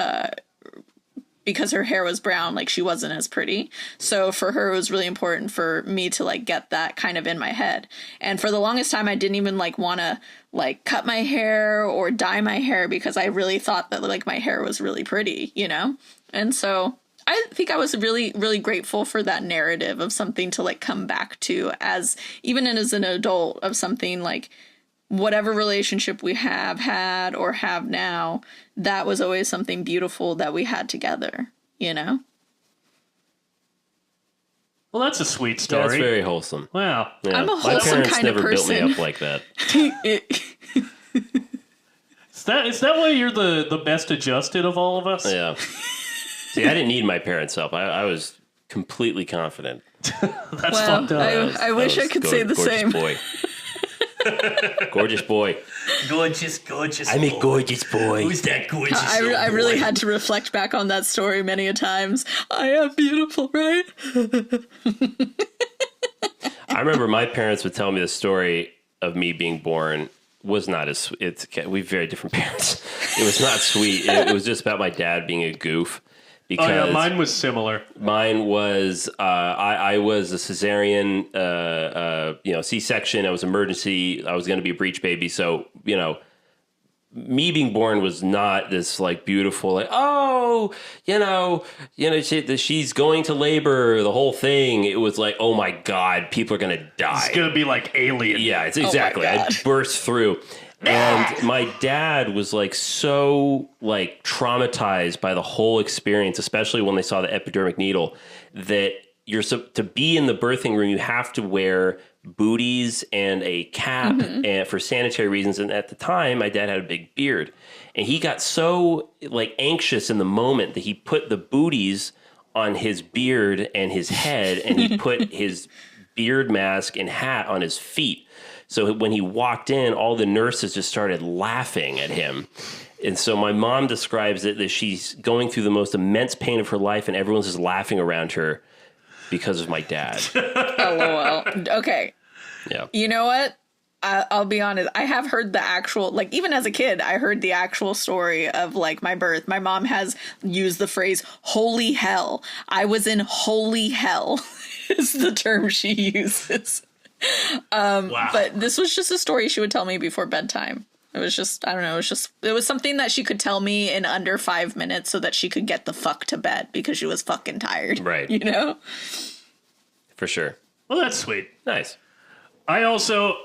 because her hair was brown, like she wasn't as pretty. So for her, it was really important for me to like get that kind of in my head. And for the longest time, I didn't even like want to like cut my hair or dye my hair because I really thought that like my hair was really pretty, you know? And so I think I was really, really grateful for that narrative of something to like come back to as even as an adult, of something like whatever relationship we have had or have now, that was always something beautiful that we had together, you know? Well, that's a sweet Yeah, story. that's very wholesome. Wow. Yeah. I'm a My wholesome parents kind of never built me person. up like that. Is that why you're the best adjusted of all of us? Yeah. See, I didn't need my parents' help. I was completely confident. That's Well, fucked up. I wish I could say the gorgeous same. Boy. Gorgeous boy. Gorgeous. I'm a gorgeous boy. Who's that gorgeous? I really had to reflect back on that story many a times. I am beautiful, right? I remember my parents would tell me the story of me being born was not as we have very different parents. It was not sweet. It was just about my dad being a goof. Because Oh yeah, mine was similar. mine was I was a cesarean, C-section. I was emergency. I was going to be a breech baby. So me being born was not this like beautiful like she's going to labor, the whole thing. It was like, oh my god, people are going to die. It's gonna be like Alien. Yeah, it's exactly. I God. burst through. And my dad was like so like traumatized by the whole experience, especially when they saw the epidermic needle, that to be in the birthing room, you have to wear booties and a cap and for sanitary reasons. And at the time, my dad had a big beard, and he got so like anxious in the moment that he put the booties on his beard and his head, and he put his beard mask and hat on his feet. So when he walked in, all the nurses just started laughing at him. And so my mom describes it that she's going through the most immense pain of her life, and everyone's just laughing around her because of my dad. LOL. Okay. Yeah. You know what? I'll be honest. I have heard the actual, like, even as a kid, I heard the actual story of, like, my birth. My mom has used the phrase, holy hell. I was in holy hell, is the term she uses. Wow. But this was just a story she would tell me before bedtime. It was just, I don't know, it was something that she could tell me in under 5 minutes so that she could get the fuck to bed because she was fucking tired. Right. You know? For sure. Well, that's sweet. Nice. I also,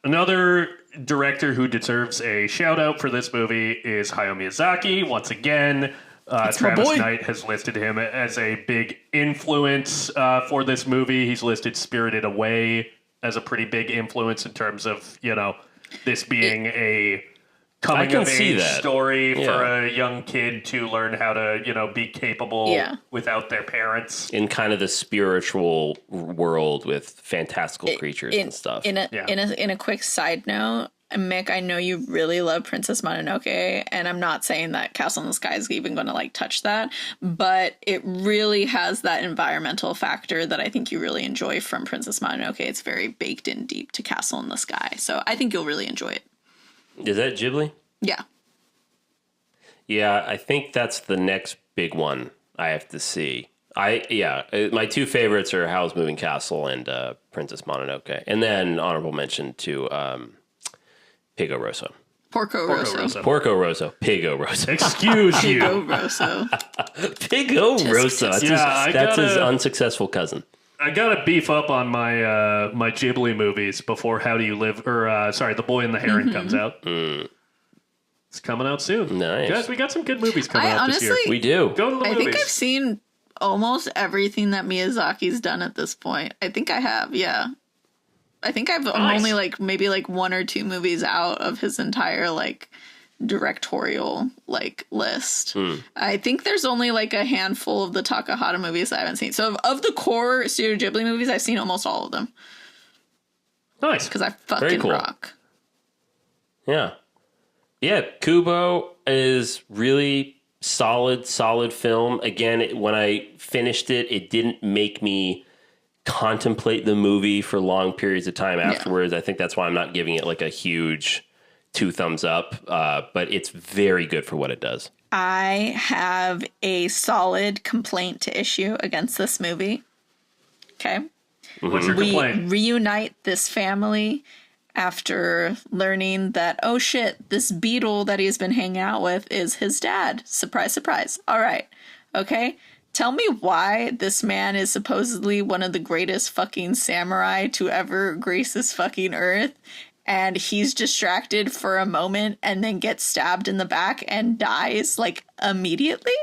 another director who deserves a shout out for this movie is Hayao Miyazaki. Once again, my Travis boy. Knight has listed him as a big influence for this movie. He's listed Spirited Away as a pretty big influence in terms of, this being a coming can of see age that. story for Yeah. a young kid to learn how to, be capable Yeah. without their parents. In kind of the spiritual world with fantastical creatures and stuff. In a quick side note, Mick, I know you really love Princess Mononoke, and I'm not saying that Castle in the Sky is even going to like touch that, but it really has that environmental factor that I think you really enjoy from Princess Mononoke. It's very baked in deep to Castle in the Sky, so I think you'll really enjoy it. Is that Ghibli? Yeah. Yeah, I think that's the next big one I have to see. My two favorites are Howl's Moving Castle and Princess Mononoke, and then honorable mention to Pigo Rosso. Porco Rosso. Porco Rosso. Pigo Rosso. Excuse you. Pigo Rosso. Pigo Rosso. That's his unsuccessful cousin. I gotta beef up on my my Ghibli movies before How Do You Live, or The Boy and the Heron comes out. It's coming out soon. Nice. Guys, we got some good movies coming out this year. honestly- We do. Go to the I movies. think I've seen almost everything that Miyazaki's done at this point. I think I have, yeah. I think I'm only like maybe like 1 or 2 movies out of his entire like directorial like list. I think there's only like a handful of the Takahata movies I haven't seen. So of the core Studio Ghibli movies, I've seen almost all of them Nice. because I Very fucking cool. rock. Yeah. Yeah, Kubo is really solid film. Again, when I finished it, it didn't make me contemplate the movie for long periods of time afterwards. I think that's why I'm not giving it like a huge 2 thumbs up, but it's very good for what it does. I have a solid complaint to issue against this movie. Okay. What's your We complaint? reunite this family after learning that, oh shit, this beetle that he's been hanging out with is his dad. Surprise, surprise. All right. Okay. Tell me why this man is supposedly one of the greatest fucking samurai to ever grace this fucking earth. And he's distracted for a moment and then gets stabbed in the back and dies like immediately.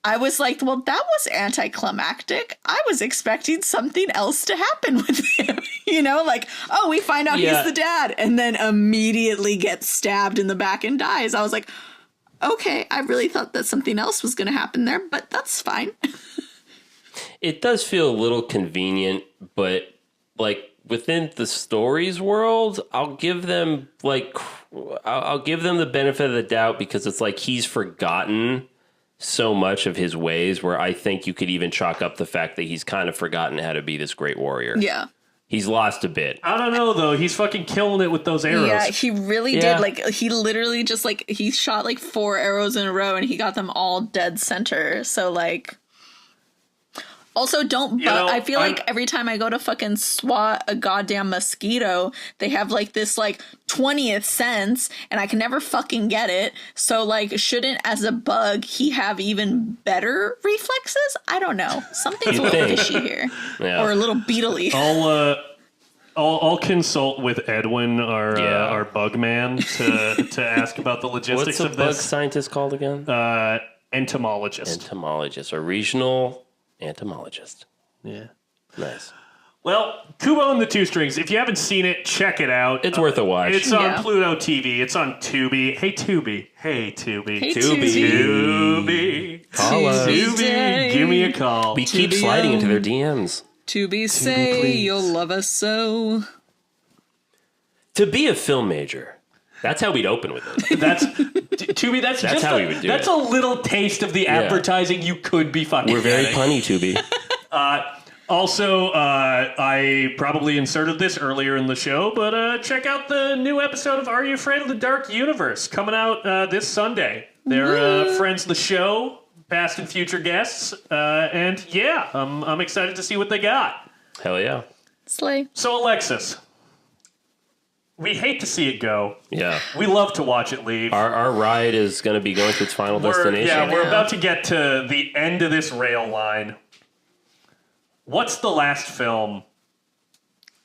I was like, well, that was anticlimactic. I was expecting something else to happen with him. You know, like, oh, we find out he's the dad and then immediately gets stabbed in the back and dies. I was like, okay, I really thought that something else was going to happen there, but that's fine. It does feel a little convenient, but like within the story's world, I'll give them the benefit of the doubt because it's like he's forgotten so much of his ways where I think you could even chalk up the fact that he's kind of forgotten how to be this great warrior. Yeah. He's lost a bit. I don't know, though. He's fucking killing it with those arrows. Yeah, he really did. Like, he literally just, like, he shot, like, 4 arrows in a row, and he got them all dead center. So, like... Also, I feel like every time I go to fucking swat a goddamn mosquito, they have, like, this, like, 20th sense, and I can never fucking get it. So, like, shouldn't, as a bug, he have even better reflexes? I don't know. Something's a little fishy here. Yeah. Or a little beetly. I'll consult with Edwin, our bug man, to ask about the logistics What's a of bug this. scientist called again? Entomologist. Entomologist, a regional entomologist. Yeah. Nice. Well, Kubo and the Two Strings. If you haven't seen it, check it out. It's worth a watch. It's on Pluto TV. It's on Tubi. Hey, Tubi. Hey, Tubi. Hey, Tubi. Call us. Tubi. Give me a call. We keep sliding into their DMs. To be say please. you'll love us so. To be a film major. That's how we'd open with it. Tubi, that's just how we would do that's it. a little taste of the advertising you could be fucking We're very getting. punny, Tubi. Also, I probably inserted this earlier in the show, but check out the new episode of Are You Afraid of the Dark Universe coming out this Sunday. They're friends of the show, past and future guests, and yeah, I'm excited to see what they got. Hell yeah. Slay. So, Alexis, we hate to see it go. Yeah. We love to watch it leave. Our ride is going to be going to its final destination. Yeah, we're about to get to the end of this rail line. What's the last film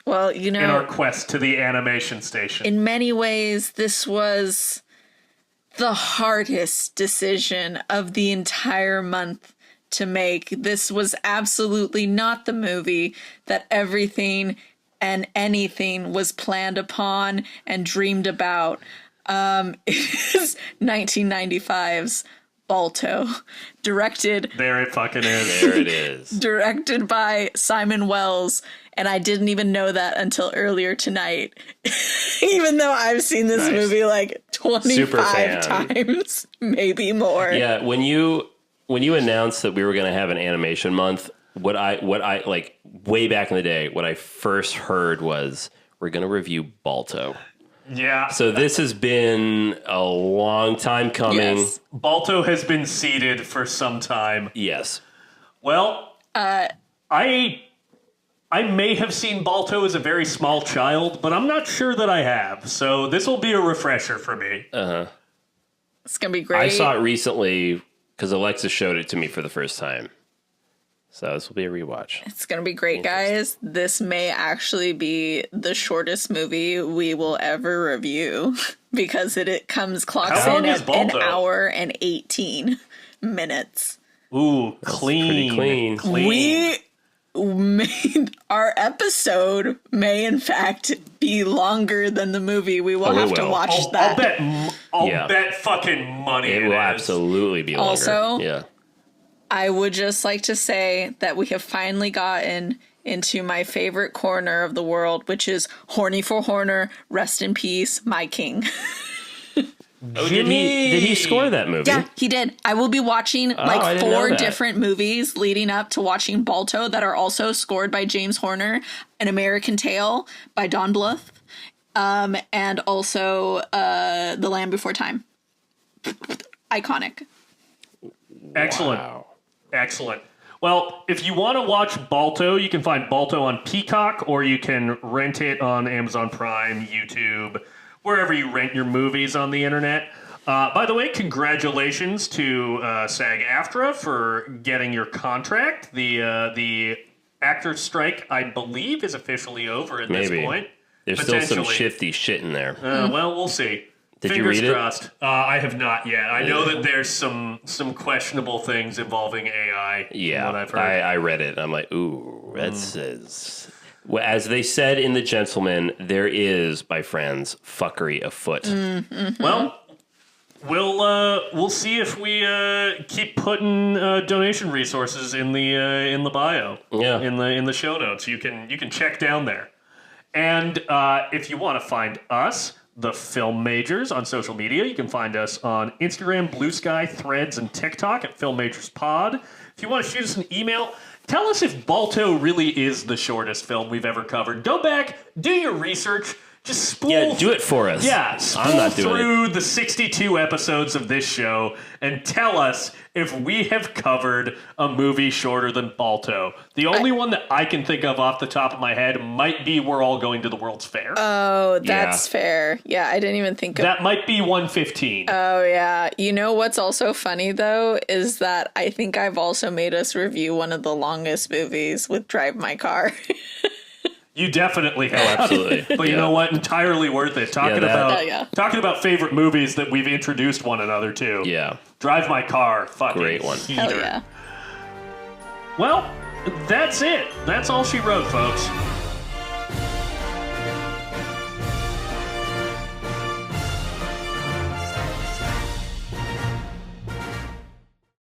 Well, you in our know, quest to the animation station? in many ways, this was the hardest decision of the entire month to make. This was absolutely not the movie that everything and anything was planned upon and dreamed about. It is 1995's Balto, directed There it fucking is. There it is. directed by Simon Wells, and I didn't even know that until earlier tonight. Even though I've seen this movie like 25 times, maybe more. Yeah, when you announced that we were going to have an animation month, what I like way back in the day, what I first heard was we're going to review Balto. Yeah. So this has been a long time coming. Yes. Balto has been seeded for some time. Yes. Well, I may have seen Balto as a very small child, but I'm not sure that I have. So this will be a refresher for me. It's going to be great. I saw it recently because Alexa showed it to me for the first time. So this will be a rewatch. It's going to be great, guys. This may actually be the shortest movie we will ever review because it clocks How long in is at an Balto? hour and 18 minutes. Ooh, Pretty clean. We made our episode may in fact be longer than the movie. We will have to will. watch I'll that. I'll bet fucking money It it will is. absolutely be longer. Also- yeah. I would just like to say that we have finally gotten into my favorite corner of the world, which is Horny for Horner, rest in peace, my king. Oh, did he score that movie? Yeah, he did. I will be watching I like didn't know 4 that. different movies leading up to watching Balto that are also scored by James Horner, An American Tail by Don Bluth, and also The Land Before Time. Iconic. Excellent. Wow. Excellent. Well, if you want to watch Balto, you can find Balto on Peacock, or you can rent it on Amazon Prime, YouTube, wherever you rent your movies on the internet. By the way, congratulations to SAG-AFTRA for getting your contract. The actors' strike, I believe, is officially over at this point. There's still some shifty shit in there. Well, we'll see. Did Fingers you read crossed. I have not yet. I know that there's some questionable things involving AI. Yeah, what I've heard. I read it. I'm like, ooh, that says. Well, as they said in The Gentleman, there is, my friends, fuckery afoot. Well, we'll see if we keep putting donation resources in the bio. Yeah. In the show notes, you can check down there. And if you want to find us, the Film Majors, on social media, you can find us on Instagram, Blue Sky, Threads, and TikTok at Film Majors Pod. If you want to shoot us an email, tell us if Balto really is the shortest film we've ever covered. Go back, do your research. Just spool. Yeah, do it for us. Yeah, spool I'm not doing through the 62 episodes of this show and tell us if we have covered a movie shorter than Balto. The only one that I can think of off the top of my head might be We're All Going to the World's Fair. Oh, that's fair. Yeah, I didn't even think of that. Might be 115. Oh, yeah. You know what's also funny, though, is that I think I've also made us review one of the longest movies with Drive My Car. You definitely have. Absolutely. But you know what? Entirely worth it. Talking about favorite movies that we've introduced one another to. Yeah. Drive My Car. Fucking great one. heater. Hell yeah. Well, that's it. That's all she wrote, folks.